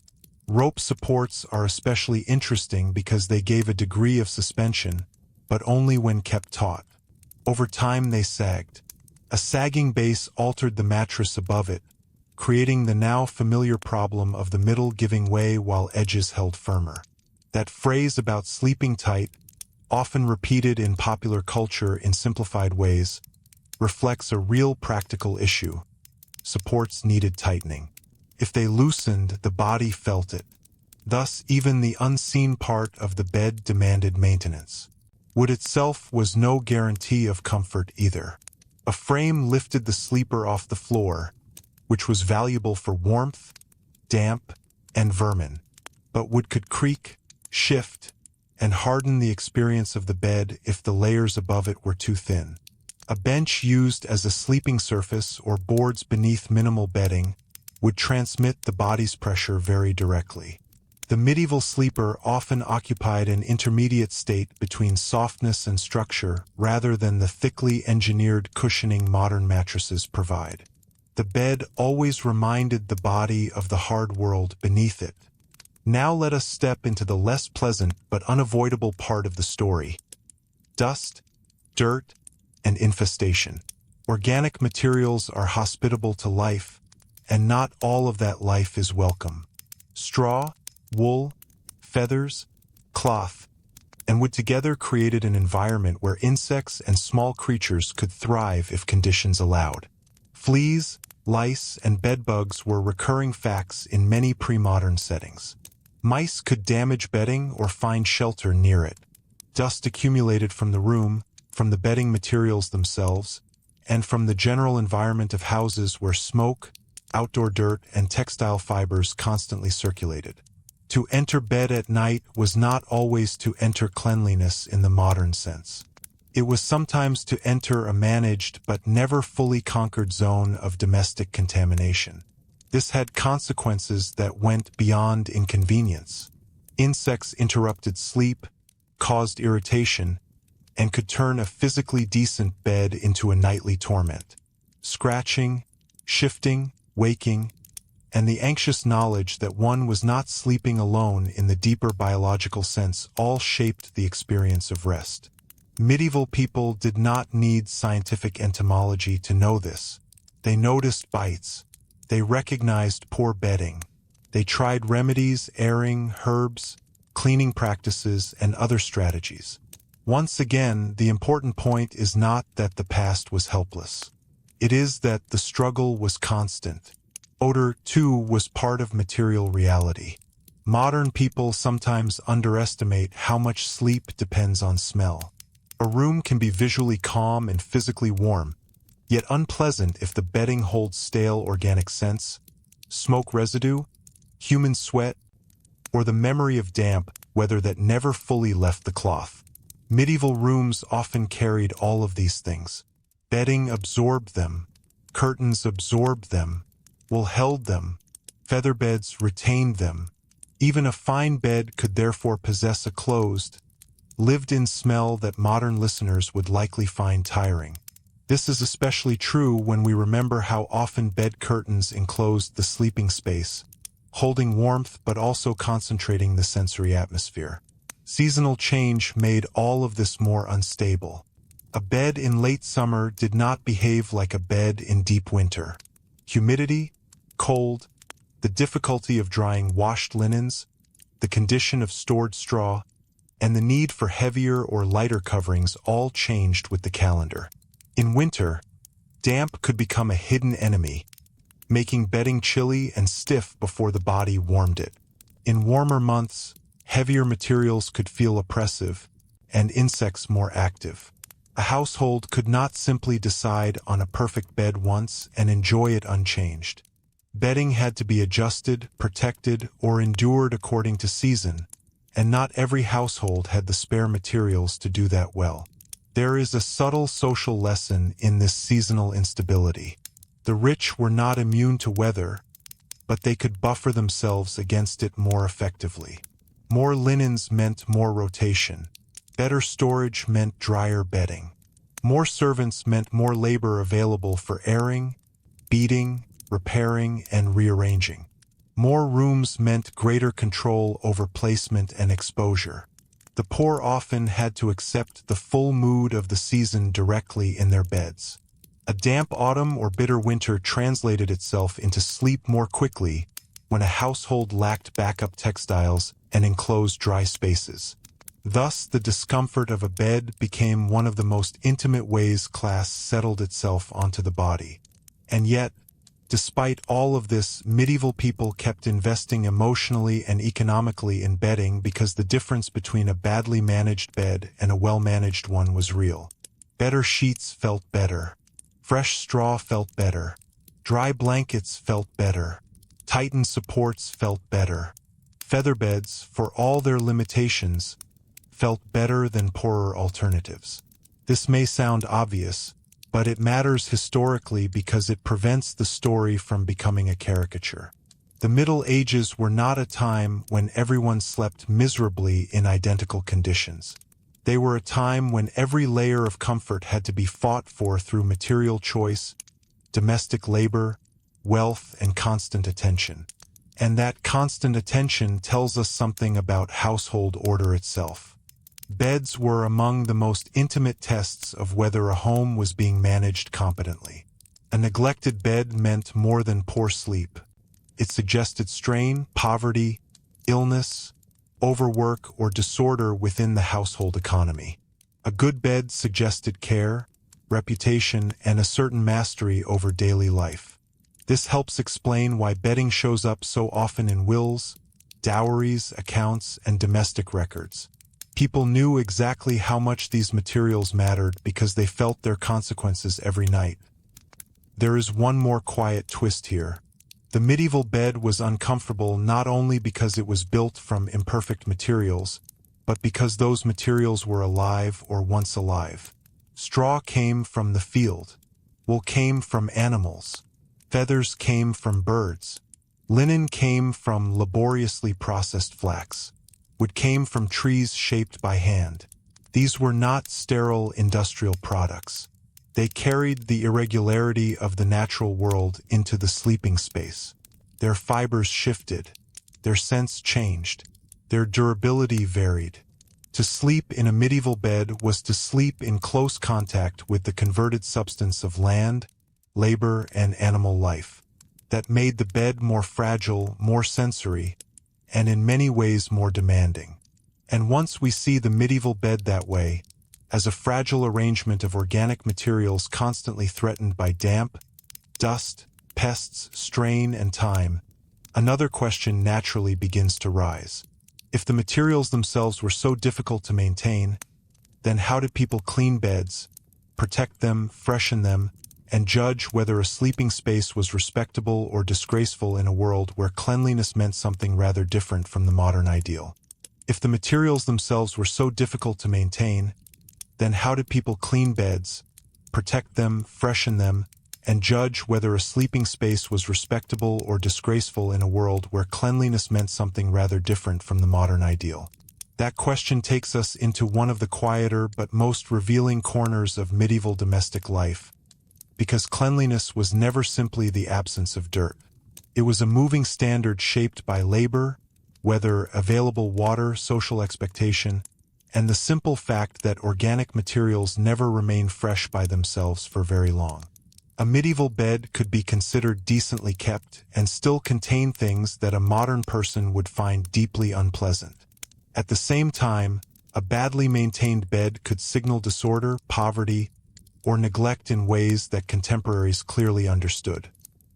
Rope supports are especially interesting because they gave a degree of suspension, but only when kept taut. Over time they sagged. A sagging base altered the mattress above it, creating the now familiar problem of the middle giving way while edges held firmer. That phrase about sleeping tight, often repeated in popular culture in simplified ways, reflects a real practical issue. Supports needed tightening. If they loosened, the body felt it. Thus, even the unseen part of the bed demanded maintenance. Wood itself was no guarantee of comfort either. A frame lifted the sleeper off the floor, which was valuable for warmth, damp, and vermin. But wood could creak, shift, and harden the experience of the bed if the layers above it were too thin. A bench used as a sleeping surface or boards beneath minimal bedding would transmit the body's pressure very directly. The medieval sleeper often occupied an intermediate state between softness and structure rather than the thickly engineered cushioning modern mattresses provide. The bed always reminded the body of the hard world beneath it. Now let us step into the less pleasant but unavoidable part of the story: dust, dirt, and infestation. Organic materials are hospitable to life, and not all of that life is welcome. Straw, wool, feathers, cloth, and wood together created an environment where insects and small creatures could thrive if conditions allowed. Fleas, lice, and bedbugs were recurring facts in many pre-modern settings. Mice could damage bedding or find shelter near it. Dust accumulated from the room, from the bedding materials themselves, and from the general environment of houses where smoke, outdoor dirt, and textile fibers constantly circulated. To enter bed at night was not always to enter cleanliness in the modern sense. It was sometimes to enter a managed but never fully conquered zone of domestic contamination. This had consequences that went beyond inconvenience. Insects interrupted sleep, caused irritation, and could turn a physically decent bed into a nightly torment. Scratching, shifting, waking, and the anxious knowledge that one was not sleeping alone in the deeper biological sense all shaped the experience of rest. Medieval people did not need scientific entomology to know this. They noticed bites. They recognized poor bedding. They tried remedies, airing, herbs, cleaning practices, and other strategies. Once again, the important point is not that the past was helpless. It is that the struggle was constant. Odor, too, was part of material reality. Modern people sometimes underestimate how much sleep depends on smell. A room can be visually calm and physically warm, yet unpleasant if the bedding holds stale organic scents, smoke residue, human sweat, or the memory of damp weather that never fully left the cloth. Medieval rooms often carried all of these things. Bedding absorbed them, curtains absorbed them, wool held them, featherbeds retained them. Even a fine bed could therefore possess a closed, lived-in smell that modern listeners would likely find tiring. This is especially true when we remember how often bed curtains enclosed the sleeping space, holding warmth but also concentrating the sensory atmosphere. Seasonal change made all of this more unstable. A bed in late summer did not behave like a bed in deep winter. Humidity, cold, the difficulty of drying washed linens, the condition of stored straw, and the need for heavier or lighter coverings all changed with the calendar. In winter, damp could become a hidden enemy, making bedding chilly and stiff before the body warmed it. In warmer months, heavier materials could feel oppressive, and insects more active. A household could not simply decide on a perfect bed once and enjoy it unchanged. Bedding had to be adjusted, protected, or endured according to season, and not every household had the spare materials to do that well. There is a subtle social lesson in this seasonal instability. The rich were not immune to weather, but they could buffer themselves against it more effectively. More linens meant more rotation. Better storage meant drier bedding. More servants meant more labor available for airing, beating, repairing, and rearranging. More rooms meant greater control over placement and exposure. The poor often had to accept the full mood of the season directly in their beds. A damp autumn or bitter winter translated itself into sleep more quickly when a household lacked backup textiles and enclosed dry spaces. Thus, the discomfort of a bed became one of the most intimate ways class settled itself onto the body. And yet, despite all of this, medieval people kept investing emotionally and economically in bedding because the difference between a badly managed bed and a well-managed one was real. Better sheets felt better. Fresh straw felt better. Dry blankets felt better. Tightened supports felt better. Featherbeds, for all their limitations, felt better than poorer alternatives. This may sound obvious, but it matters historically because it prevents the story from becoming a caricature. The Middle Ages were not a time when everyone slept miserably in identical conditions. They were a time when every layer of comfort had to be fought for through material choice, domestic labor, wealth, and constant attention. And that constant attention tells us something about household order itself. Beds were among the most intimate tests of whether a home was being managed competently. A neglected bed meant more than poor sleep. It suggested strain, poverty, illness, overwork, or disorder within the household economy. A good bed suggested care, reputation, and a certain mastery over daily life. This helps explain why bedding shows up so often in wills, dowries, accounts, and domestic records. People knew exactly how much these materials mattered because they felt their consequences every night. There is one more quiet twist here. The medieval bed was uncomfortable not only because it was built from imperfect materials, but because those materials were alive or once alive. Straw came from the field. Wool came from animals. Feathers came from birds. Linen came from laboriously processed flax. Wood came from trees shaped by hand. These were not sterile industrial products. They carried the irregularity of the natural world into the sleeping space. Their fibers shifted. Their scents changed. Their durability varied. To sleep in a medieval bed was to sleep in close contact with the converted substance of land, labor, and animal life. That made the bed more fragile, more sensory, and in many ways more demanding. And once we see the medieval bed that way, as a fragile arrangement of organic materials constantly threatened by damp, dust, pests, strain, and time, another question naturally begins to rise. If the materials themselves were so difficult to maintain, then how did people clean beds, protect them, freshen them, and judge whether a sleeping space was respectable or disgraceful in a world where cleanliness meant something rather different from the modern ideal? If the materials themselves were so difficult to maintain, then how did people clean beds, protect them, freshen them, and judge whether a sleeping space was respectable or disgraceful in a world where cleanliness meant something rather different from the modern ideal? That question takes us into one of the quieter but most revealing corners of medieval domestic life, because cleanliness was never simply the absence of dirt. It was a moving standard shaped by labor, weather, available water, social expectation, and the simple fact that organic materials never remain fresh by themselves for very long. A medieval bed could be considered decently kept and still contain things that a modern person would find deeply unpleasant. At the same time, a badly maintained bed could signal disorder, poverty, or neglect in ways that contemporaries clearly understood.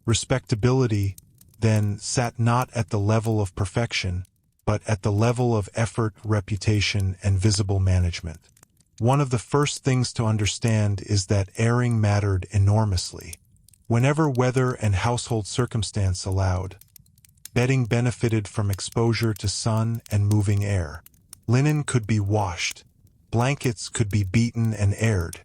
Respectability, then, sat not at the level of perfection, but at the level of effort, reputation, and visible management. One of the first things to understand is that airing mattered enormously. Whenever weather and household circumstance allowed, bedding benefited from exposure to sun and moving air. Linen could be washed, blankets could be beaten and aired,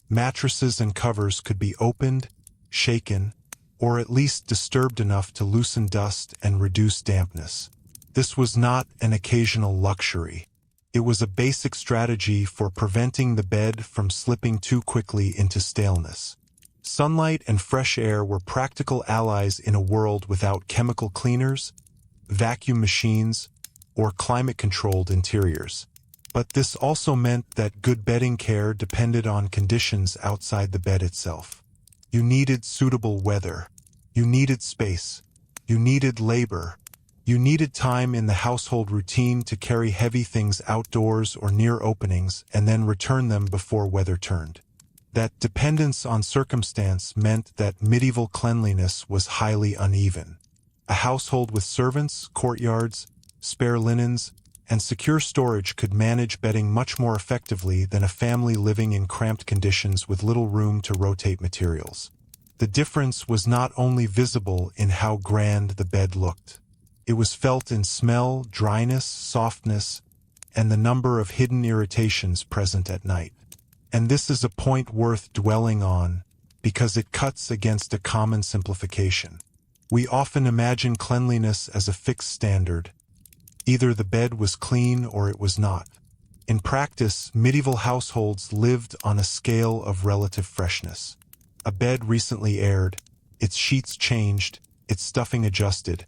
mattresses and covers could be opened, shaken, or at least disturbed enough to loosen dust and reduce dampness. This was not an occasional luxury. It was a basic strategy for preventing the bed from slipping too quickly into staleness. Sunlight and fresh air were practical allies in a world without chemical cleaners, vacuum machines, or climate-controlled interiors. But this also meant that good bedding care depended on conditions outside the bed itself. You needed suitable weather. You needed space. You needed labor. You needed time in the household routine to carry heavy things outdoors or near openings and then return them before weather turned. That dependence on circumstance meant that medieval cleanliness was highly uneven. A household with servants, courtyards, spare linens, and secure storage could manage bedding much more effectively than a family living in cramped conditions with little room to rotate materials. The difference was not only visible in how grand the bed looked. It was felt in smell, dryness, softness, and the number of hidden irritations present at night. And this is a point worth dwelling on, because it cuts against a common simplification. We often imagine cleanliness as a fixed standard. Either the bed was clean or it was not. In practice, medieval households lived on a scale of relative freshness. A bed recently aired, its sheets changed, its stuffing adjusted,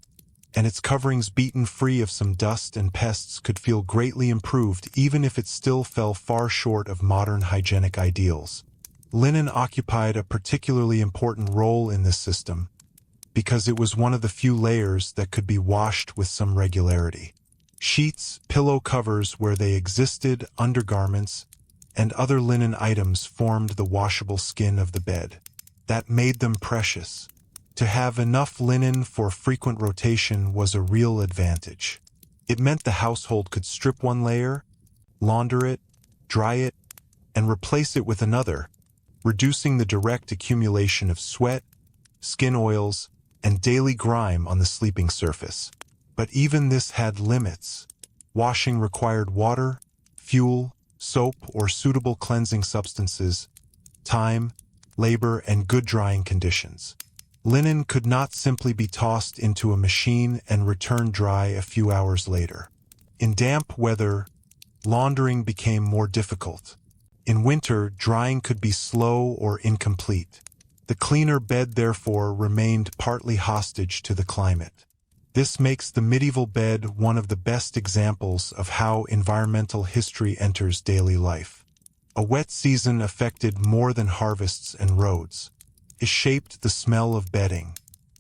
and its coverings beaten free of some dust and pests could feel greatly improved even if it still fell far short of modern hygienic ideals. Linen occupied a particularly important role in this system because it was one of the few layers that could be washed with some regularity. Sheets, pillow covers where they existed, undergarments, and other linen items formed the washable skin of the bed. That made them precious. To have enough linen for frequent rotation was a real advantage. It meant the household could strip one layer, launder it, dry it, and replace it with another, reducing the direct accumulation of sweat, skin oils, and daily grime on the sleeping surface. But even this had limits. Washing required water, fuel, soap, or suitable cleansing substances, time, labor, and good drying conditions. Linen could not simply be tossed into a machine and returned dry a few hours later. In damp weather, laundering became more difficult. In winter, drying could be slow or incomplete. The cleaner bed, therefore, remained partly hostage to the climate. This makes the medieval bed one of the best examples of how environmental history enters daily life. A wet season affected more than harvests and roads. It shaped the smell of bedding.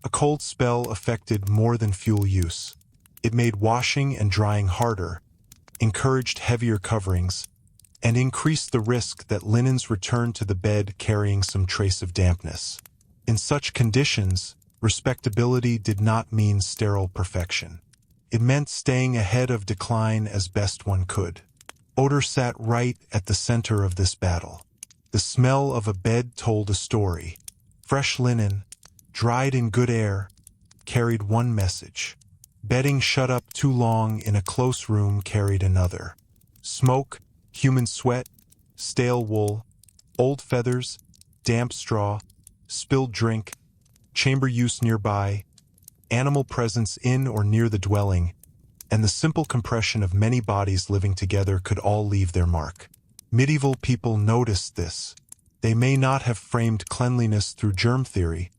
A cold spell affected more than fuel use. It made washing and drying harder, encouraged heavier coverings, and increased the risk that linens returned to the bed carrying some trace of dampness. In such conditions, Respectability did not mean sterile perfection. It meant staying ahead of decline as best one could. Odor sat right at the center of this battle. The smell of a bed told a story. Fresh linen, dried in good air, carried one message. Bedding shut up too long in a close room carried another. Smoke, human sweat, stale wool, old feathers, damp straw, spilled drink, chamber use nearby, animal presence in or near the dwelling, and the simple compression of many bodies living together could all leave their mark. Medieval people noticed this. They may not have framed cleanliness through germ theory,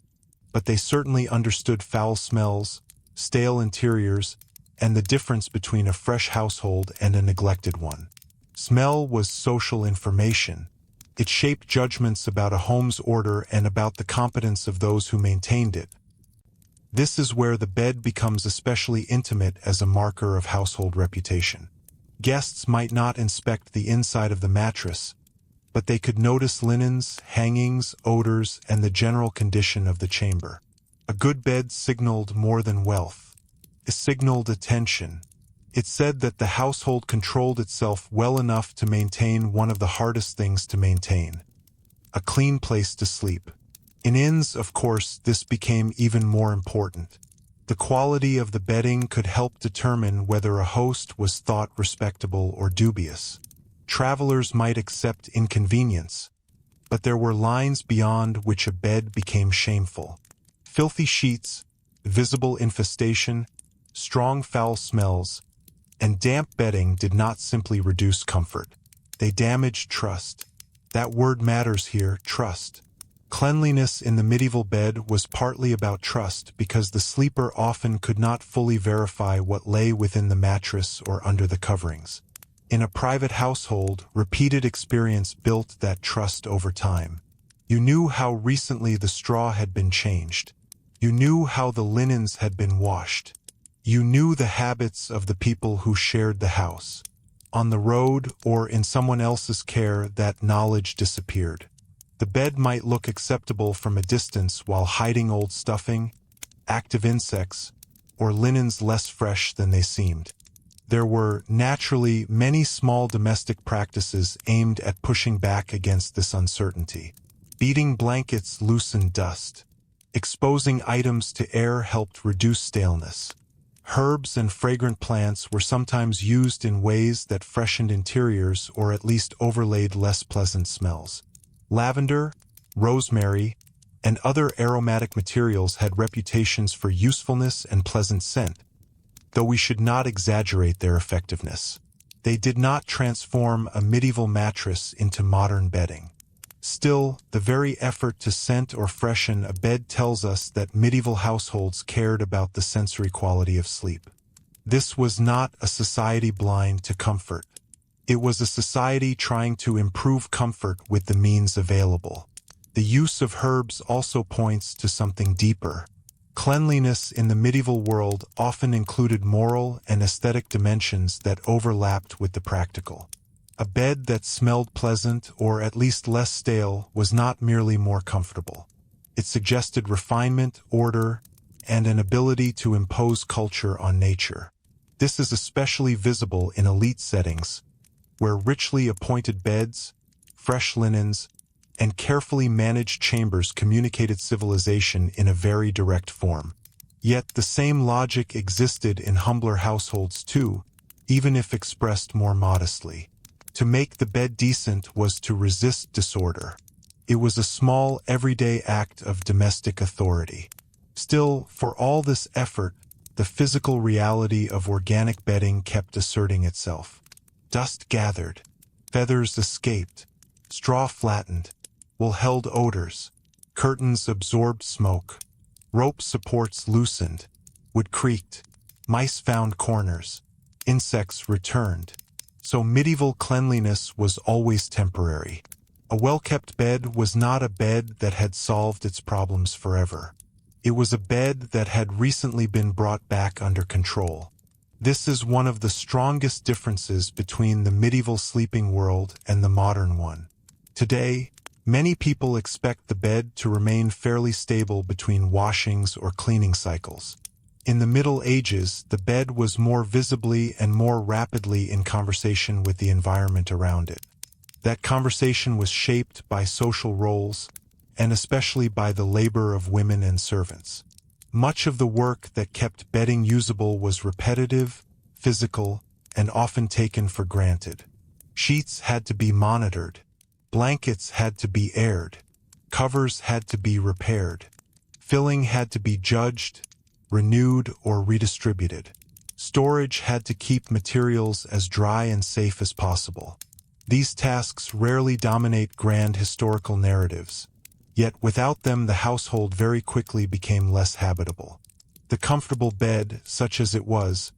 but they certainly understood foul smells, stale interiors, and the difference between a fresh household and a neglected one. Smell was social information. It shaped judgments about a home's order and about the competence of those who maintained it. This is where the bed becomes especially intimate as a marker of household reputation. Guests might not inspect the inside of the mattress, but they could notice linens, hangings, odors, and the general condition of the chamber. A good bed signaled more than wealth. It signaled attention. It said that the household controlled itself well enough to maintain one of the hardest things to maintain: a clean place to sleep. In inns, of course, this became even more important. The quality of the bedding could help determine whether a host was thought respectable or dubious. Travelers might accept inconvenience, but there were lines beyond which a bed became shameful. Filthy sheets, visible infestation, strong foul smells, and damp bedding did not simply reduce comfort. They damaged trust. That word matters here, trust. Cleanliness in the medieval bed was partly about trust because the sleeper often could not fully verify what lay within the mattress or under the coverings. In a private household, repeated experience built that trust over time. You knew how recently the straw had been changed. You knew how the linens had been washed. You knew the habits of the people who shared the house. On the road or in someone else's care, that knowledge disappeared. The bed might look acceptable from a distance while hiding old stuffing, active insects, or linens less fresh than they seemed. There were, naturally, many small domestic practices aimed at pushing back against this uncertainty. Beating blankets loosened dust. Exposing items to air helped reduce staleness. Herbs and fragrant plants were sometimes used in ways that freshened interiors or at least overlaid less pleasant smells. Lavender, rosemary, and other aromatic materials had reputations for usefulness and pleasant scent, though we should not exaggerate their effectiveness. They did not transform a medieval mattress into modern bedding. Still, the very effort to scent or freshen a bed tells us that medieval households cared about the sensory quality of sleep. This was not a society blind to comfort. It was a society trying to improve comfort with the means available. The use of herbs also points to something deeper. Cleanliness in the medieval world often included moral and aesthetic dimensions that overlapped with the practical. A bed that smelled pleasant or at least less stale was not merely more comfortable. It suggested refinement, order, and an ability to impose culture on nature. This is especially visible in elite settings, where richly appointed beds, fresh linens, and carefully managed chambers communicated civilization in a very direct form. Yet the same logic existed in humbler households too, even if expressed more modestly. To make the bed decent was to resist disorder. It was a small, everyday act of domestic authority. Still, for all this effort, the physical reality of organic bedding kept asserting itself. Dust gathered, feathers escaped, straw flattened, wool held odors, curtains absorbed smoke, rope supports loosened, wood creaked, mice found corners, insects returned. So medieval cleanliness was always temporary. A well-kept bed was not a bed that had solved its problems forever. It was a bed that had recently been brought back under control. This is one of the strongest differences between the medieval sleeping world and the modern one. Today, Many people expect the bed to remain fairly stable between washings or cleaning cycles. In the Middle Ages, the bed was more visibly and more rapidly in conversation with the environment around it. That conversation was shaped by social roles, and especially by the labor of women and servants. Much of the work that kept bedding usable was repetitive, physical, and often taken for granted. Sheets had to be monitored, blankets had to be aired, covers had to be repaired, filling had to be judged, renewed, or redistributed. Storage had to keep materials as dry and safe as possible. These tasks rarely dominate grand historical narratives, yet without them the household very quickly became less habitable. The comfortable bed, such as it was,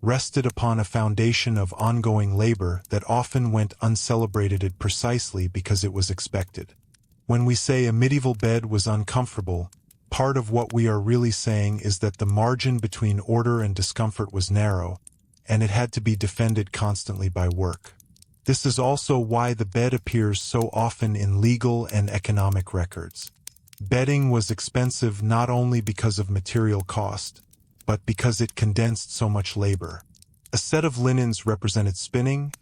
rested upon a foundation of ongoing labor that often went uncelebrated precisely because it was expected. When we say a medieval bed was uncomfortable, part of what we are really saying is that the margin between order and discomfort was narrow, and it had to be defended constantly by work. This is also why the bed appears so often in legal and economic records. Bedding was expensive not only because of material cost, but because it condensed so much labor. A set of linens represented spinning,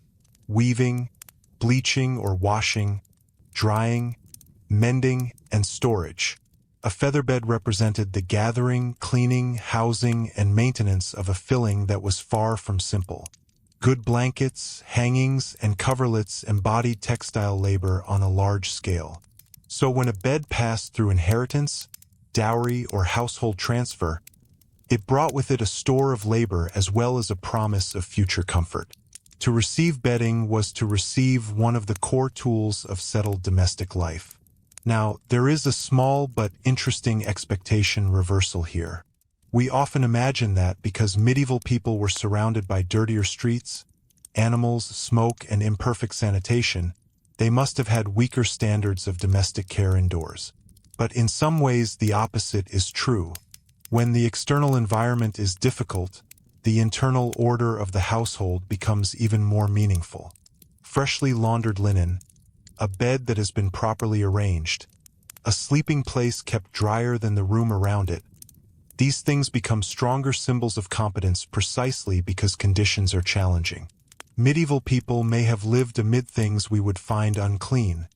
weaving, bleaching or washing, drying, mending, and storage. A featherbed represented the gathering, cleaning, housing, and maintenance of a filling that was far from simple. Good blankets, hangings, and coverlets embodied textile labor on a large scale. So when a bed passed through inheritance, dowry, or household transfer, it brought with it a store of labor as well as a promise of future comfort. To receive bedding was to receive one of the core tools of settled domestic life. Now, there is a small but interesting expectation reversal here. We often imagine that because medieval people were surrounded by dirtier streets, animals, smoke, and imperfect sanitation, they must have had weaker standards of domestic care indoors. But in some ways, the opposite is true. When the external environment is difficult, the internal order of the household becomes even more meaningful. Freshly laundered linen, a bed that has been properly arranged, a sleeping place kept drier than the room around it. These things become stronger symbols of competence precisely because conditions are challenging. Medieval people may have lived amid things we would find unclean,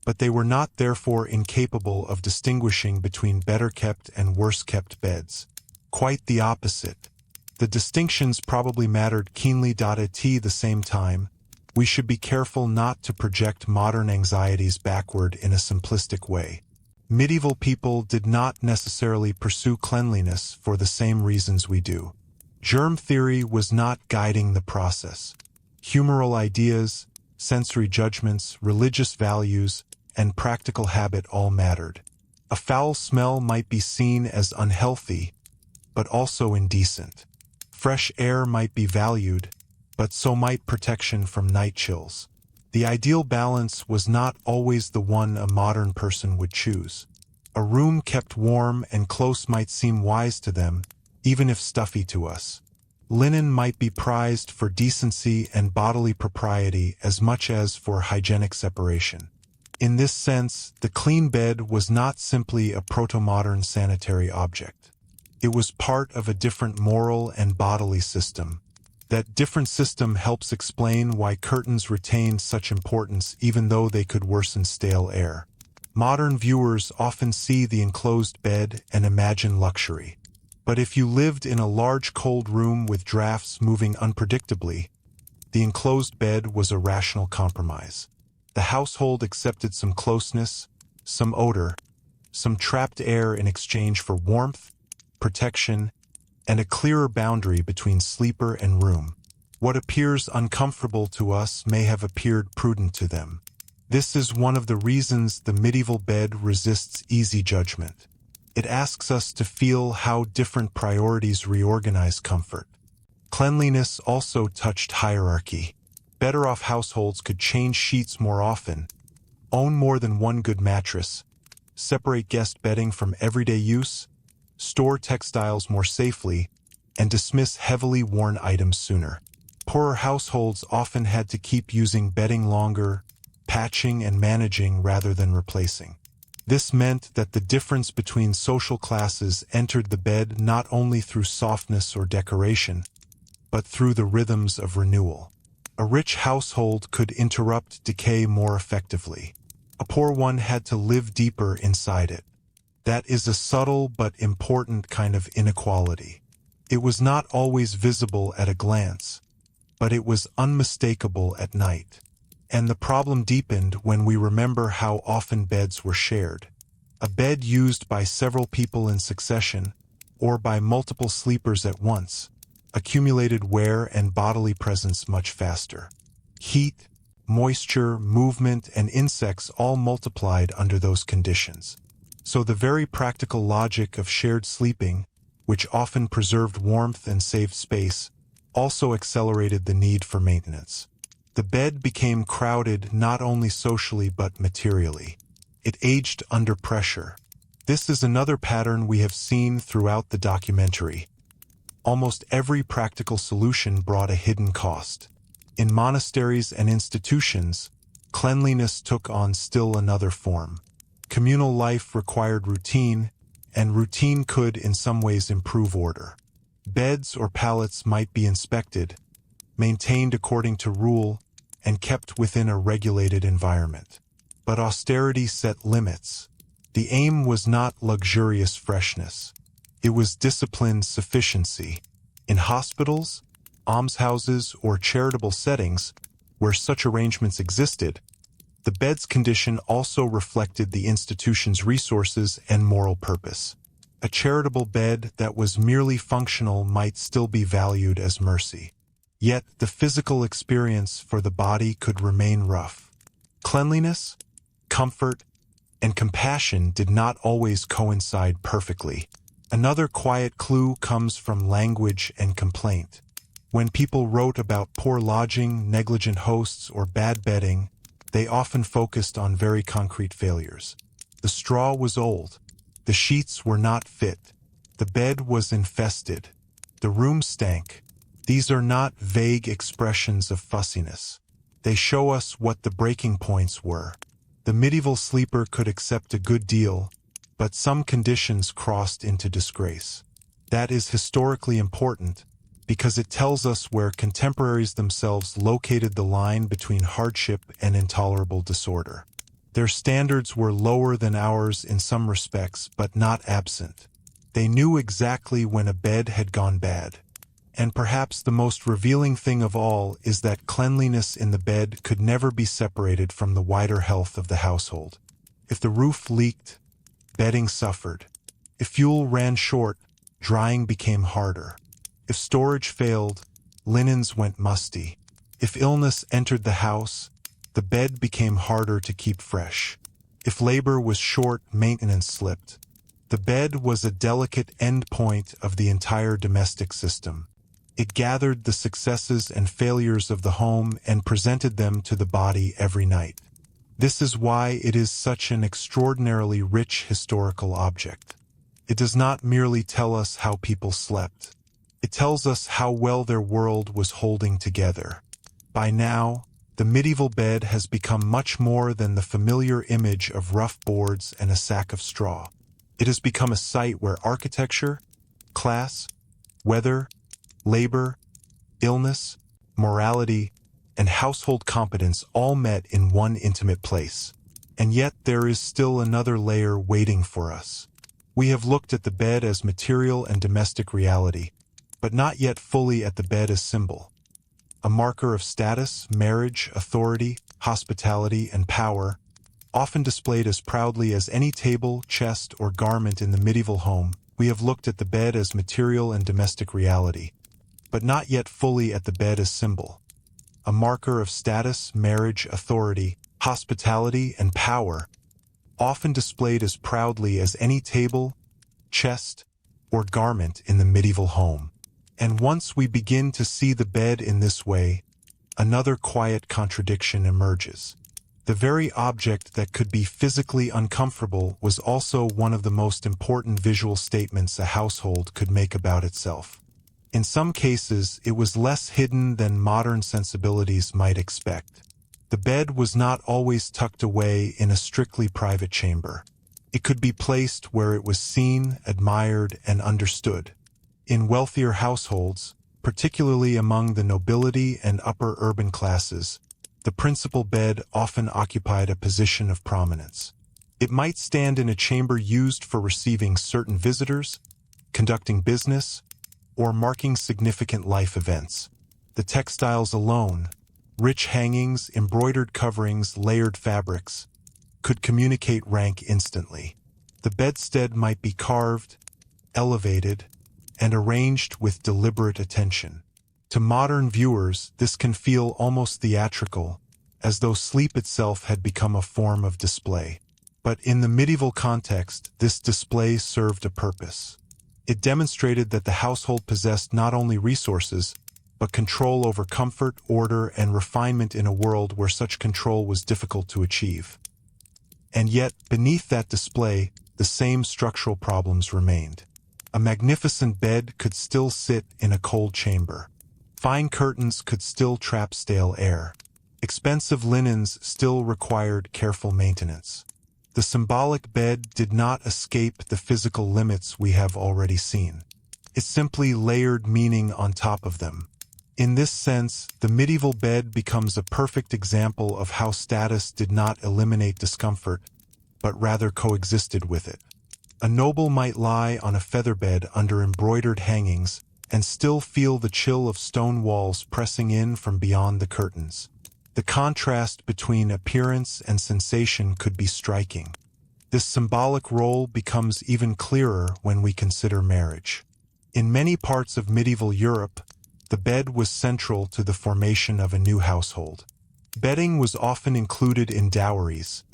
but they were not therefore incapable of distinguishing between better-kept and worse-kept beds. Quite the opposite. The distinctions probably mattered keenly. At the same time, we should be careful not to project modern anxieties backward in a simplistic way. Medieval people did not necessarily pursue cleanliness for the same reasons we do. Germ theory was not guiding the process. Humoral ideas, sensory judgments, religious values, and practical habit all mattered. A foul smell might be seen as unhealthy, but also indecent. Fresh air might be valued, but so might protection from night chills. The ideal balance was not always the one a modern person would choose. A room kept warm and close might seem wise to them, even if stuffy to us. Linen might be prized for decency and bodily propriety as much as for hygienic separation. In this sense, the clean bed was not simply a proto-modern sanitary object. It was part of a different moral and bodily system. That different system helps explain why curtains retained such importance even though they could worsen stale air. Modern viewers often see the enclosed bed and imagine luxury. But if you lived in a large cold room with drafts moving unpredictably, the enclosed bed was a rational compromise. The household accepted some closeness, some odor, some trapped air in exchange for warmth, protection, and a clearer boundary between sleeper and room. What appears uncomfortable to us may have appeared prudent to them. This is one of the reasons the medieval bed resists easy judgment. It asks us to feel how different priorities reorganize comfort. Cleanliness also touched hierarchy. Better-off households could change sheets more often, own more than one good mattress, separate guest bedding from everyday use, store textiles more safely, and dismiss heavily worn items sooner. Poorer households often had to keep using bedding longer, patching and managing rather than replacing. This meant that the difference between social classes entered the bed not only through softness or decoration, but through the rhythms of renewal. A rich household could interrupt decay more effectively. A poor one had to live deeper inside it. That is a subtle but important kind of inequality. It was not always visible at a glance, but it was unmistakable at night. And the problem deepened when we remember how often beds were shared. A bed used by several people in succession, or by multiple sleepers at once, accumulated wear and bodily presence much faster. Heat, moisture, movement, and insects all multiplied under those conditions. So the very practical logic of shared sleeping, which often preserved warmth and saved space, also accelerated the need for maintenance. The bed became crowded not only socially but materially. It aged under pressure. This is another pattern we have seen throughout the documentary. Almost every practical solution brought a hidden cost. In monasteries and institutions, cleanliness took on still another form. Communal life required routine, and routine could in some ways improve order. Beds or pallets might be inspected, maintained according to rule, and kept within a regulated environment. But austerity set limits. The aim was not luxurious freshness. It was disciplined sufficiency. In hospitals, almshouses, or charitable settings, where such arrangements existed, the bed's condition also reflected the institution's resources and moral purpose. A charitable bed that was merely functional might still be valued as mercy. Yet the physical experience for the body could remain rough. Cleanliness, comfort, and compassion did not always coincide perfectly. Another quiet clue comes from language and complaint. When people wrote about poor lodging, negligent hosts, or bad bedding, they often focused on very concrete failures. The straw was old. The sheets were not fit. The bed was infested. The room stank. These are not vague expressions of fussiness. They show us what the breaking points were. The medieval sleeper could accept a good deal, but some conditions crossed into disgrace. That is historically important because it tells us where contemporaries themselves located the line between hardship and intolerable disorder. Their standards were lower than ours in some respects, but not absent. They knew exactly when a bed had gone bad. And perhaps the most revealing thing of all is that cleanliness in the bed could never be separated from the wider health of the household. If the roof leaked, bedding suffered. If fuel ran short, drying became harder. If storage failed, linens went musty. If illness entered the house, the bed became harder to keep fresh. If labor was short, maintenance slipped. The bed was a delicate endpoint of the entire domestic system. It gathered the successes and failures of the home and presented them to the body every night. This is why it is such an extraordinarily rich historical object. It does not merely tell us how people slept. It tells us how well their world was holding together. By now, the medieval bed has become much more than the familiar image of rough boards and a sack of straw. It has become a site where architecture, class, weather, labor, illness, morality, and household competence all met in one intimate place. And yet there is still another layer waiting for us. We have looked at the bed as material and domestic reality, but not yet fully at the bed as symbol. A marker of status, marriage, authority, hospitality, and power, often displayed as proudly as any table, chest, or garment in the medieval home. We have looked at the bed as material and domestic reality, but not yet fully at the bed as symbol. A marker of status, marriage, authority, hospitality, and power, often displayed as proudly as any table, chest, or garment in the medieval home. And once we begin to see the bed in this way, another quiet contradiction emerges. The very object that could be physically uncomfortable was also one of the most important visual statements a household could make about itself. In some cases, it was less hidden than modern sensibilities might expect. The bed was not always tucked away in a strictly private chamber. It could be placed where it was seen, admired, and understood. In wealthier households, particularly among the nobility and upper urban classes, the principal bed often occupied a position of prominence. It might stand in a chamber used for receiving certain visitors, conducting business, or marking significant life events. The textiles alone, rich hangings, embroidered coverings, layered fabrics, could communicate rank instantly. The bedstead might be carved, elevated, and arranged with deliberate attention. To modern viewers, this can feel almost theatrical, as though sleep itself had become a form of display. But in the medieval context, this display served a purpose. It demonstrated that the household possessed not only resources, but control over comfort, order, and refinement in a world where such control was difficult to achieve. And yet, beneath that display, the same structural problems remained. A magnificent bed could still sit in a cold chamber. Fine curtains could still trap stale air. Expensive linens still required careful maintenance. The symbolic bed did not escape the physical limits we have already seen. It simply layered meaning on top of them. In this sense, the medieval bed becomes a perfect example of how status did not eliminate discomfort, but rather coexisted with it. A noble might lie on a feather bed under embroidered hangings and still feel the chill of stone walls pressing in from beyond the curtains. The contrast between appearance and sensation could be striking. This symbolic role becomes even clearer when we consider marriage. In many parts of medieval Europe, the bed was central to the formation of a new household. Bedding was often included in dowries,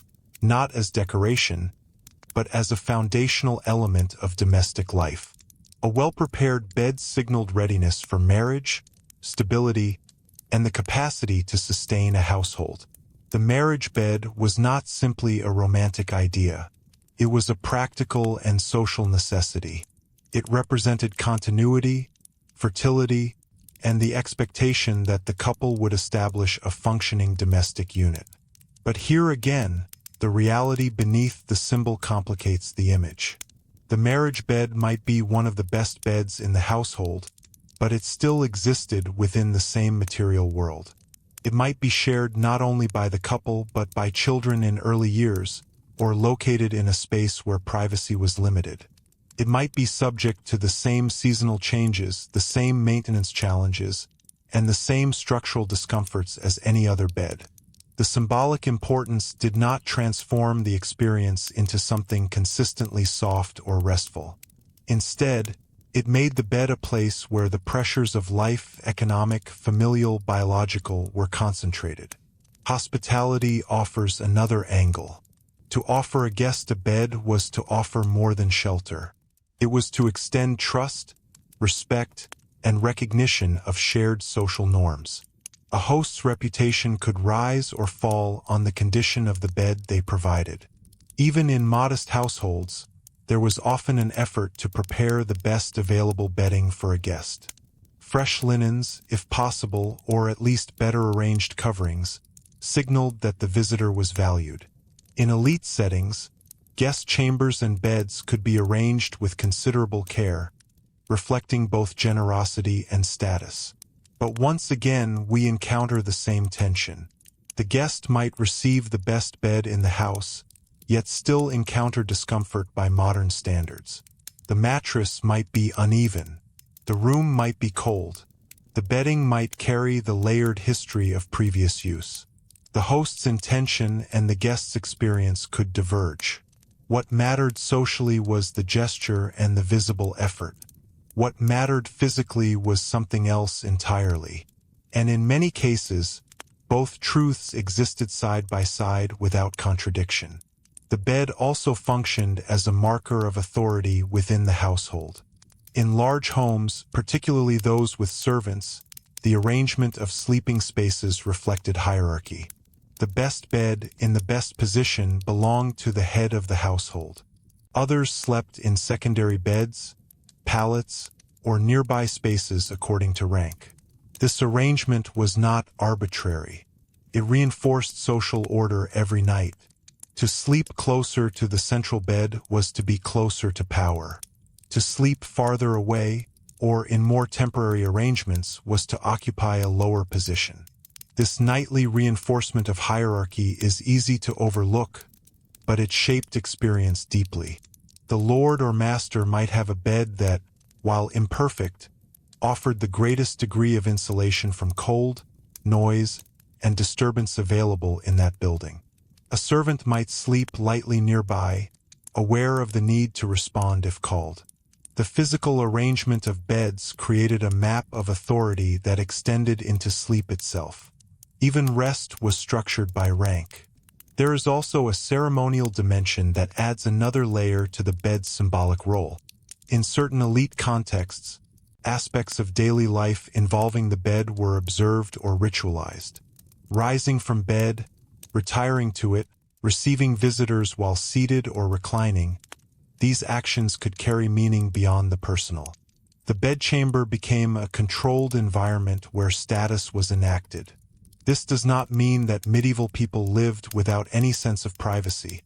not as decoration, but as a foundational element of domestic life. A well-prepared bed signaled readiness for marriage, stability, and the capacity to sustain a household. The marriage bed was not simply a romantic idea. It was a practical and social necessity. It represented continuity, fertility, and the expectation that the couple would establish a functioning domestic unit. But here again, the reality beneath the symbol complicates the image. The marriage bed might be one of the best beds in the household, but it still existed within the same material world. It might be shared not only by the couple but by children in early years, or located in a space where privacy was limited. It might be subject to the same seasonal changes, the same maintenance challenges, and the same structural discomforts as any other bed. The symbolic importance did not transform the experience into something consistently soft or restful. Instead, it made the bed a place where the pressures of life, economic, familial, biological, were concentrated. Hospitality offers another angle. To offer a guest a bed was to offer more than shelter. It was to extend trust, respect, and recognition of shared social norms. A host's reputation could rise or fall on the condition of the bed they provided. Even in modest households, there was often an effort to prepare the best available bedding for a guest. Fresh linens, if possible, or at least better arranged coverings, signaled that the visitor was valued. In elite settings, guest chambers and beds could be arranged with considerable care, reflecting both generosity and status. But once again, we encounter the same tension. The guest might receive the best bed in the house, yet still encounter discomfort by modern standards. The mattress might be uneven. The room might be cold. The bedding might carry the layered history of previous use. The host's intention and the guest's experience could diverge. What mattered socially was the gesture and the visible effort. What mattered physically was something else entirely. And in many cases, both truths existed side by side without contradiction. The bed also functioned as a marker of authority within the household. In large homes, particularly those with servants, the arrangement of sleeping spaces reflected hierarchy. The best bed in the best position belonged to the head of the household. Others slept in secondary beds, pallets, or nearby spaces according to rank. This arrangement was not arbitrary. It reinforced social order every night. To sleep closer to the central bed was to be closer to power. To sleep farther away, or in more temporary arrangements, was to occupy a lower position. This nightly reinforcement of hierarchy is easy to overlook, but it shaped experience deeply. The lord or master might have a bed that, while imperfect, offered the greatest degree of insulation from cold, noise, and disturbance available in that building. A servant might sleep lightly nearby, aware of the need to respond if called. The physical arrangement of beds created a map of authority that extended into sleep itself. Even rest was structured by rank. There is also a ceremonial dimension that adds another layer to the bed's symbolic role. In certain elite contexts, aspects of daily life involving the bed were observed or ritualized. Rising from bed, retiring to it, receiving visitors while seated or reclining, these actions could carry meaning beyond the personal. The bedchamber became a controlled environment where status was enacted. This does not mean that medieval people lived without any sense of privacy,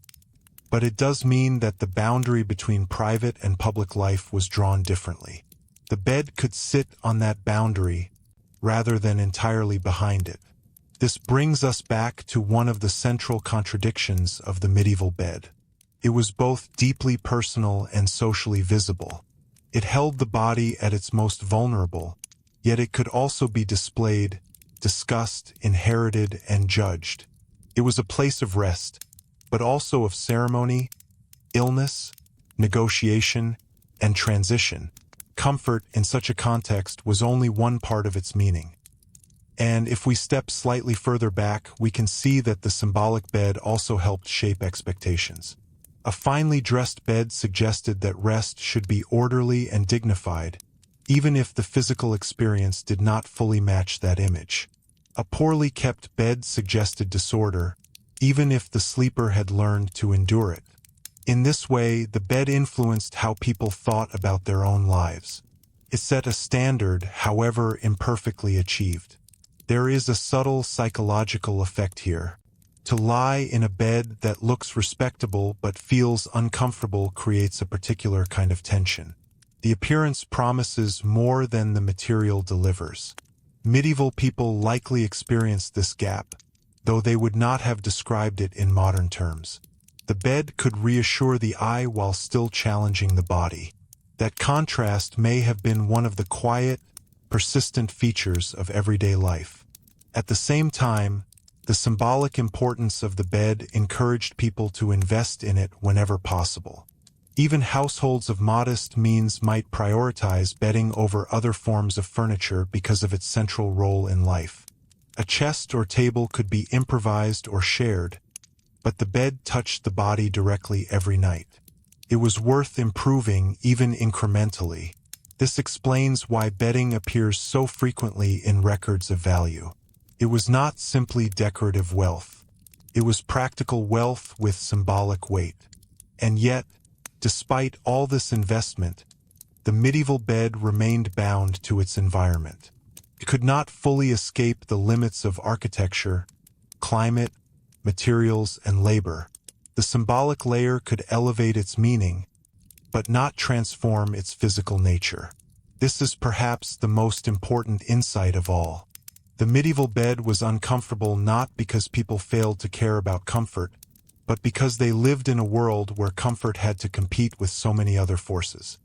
but it does mean that the boundary between private and public life was drawn differently. The bed could sit on that boundary rather than entirely behind it. This brings us back to one of the central contradictions of the medieval bed. It was both deeply personal and socially visible. It held the body at its most vulnerable, yet it could also be displayed, discussed, inherited, and judged. It was a place of rest, but also of ceremony, illness, negotiation, and transition. Comfort in such a context was only one part of its meaning. And if we step slightly further back, we can see that the symbolic bed also helped shape expectations. A finely dressed bed suggested that rest should be orderly and dignified, even if the physical experience did not fully match that image. A poorly kept bed suggested disorder, even if the sleeper had learned to endure it. In this way, the bed influenced how people thought about their own lives. It set a standard, however imperfectly achieved. There is a subtle psychological effect here. To lie in a bed that looks respectable but feels uncomfortable creates a particular kind of tension. The appearance promises more than the material delivers. Medieval people likely experienced this gap, though they would not have described it in modern terms. The bed could reassure the eye while still challenging the body. That contrast may have been one of the quiet, persistent features of everyday life. At the same time, the symbolic importance of the bed encouraged people to invest in it whenever possible. Even households of modest means might prioritize bedding over other forms of furniture because of its central role in life. A chest or table could be improvised or shared, but the bed touched the body directly every night. It was worth improving even incrementally. This explains why bedding appears so frequently in records of value. It was not simply decorative wealth. It was practical wealth with symbolic weight. And yet, despite all this investment, the medieval bed remained bound to its environment. It could not fully escape the limits of architecture, climate, materials, and labor. The symbolic layer could elevate its meaning, but not transform its physical nature. This is perhaps the most important insight of all. The medieval bed was uncomfortable not because people failed to care about comfort, but because they lived in a world where comfort had to compete with so many other forces.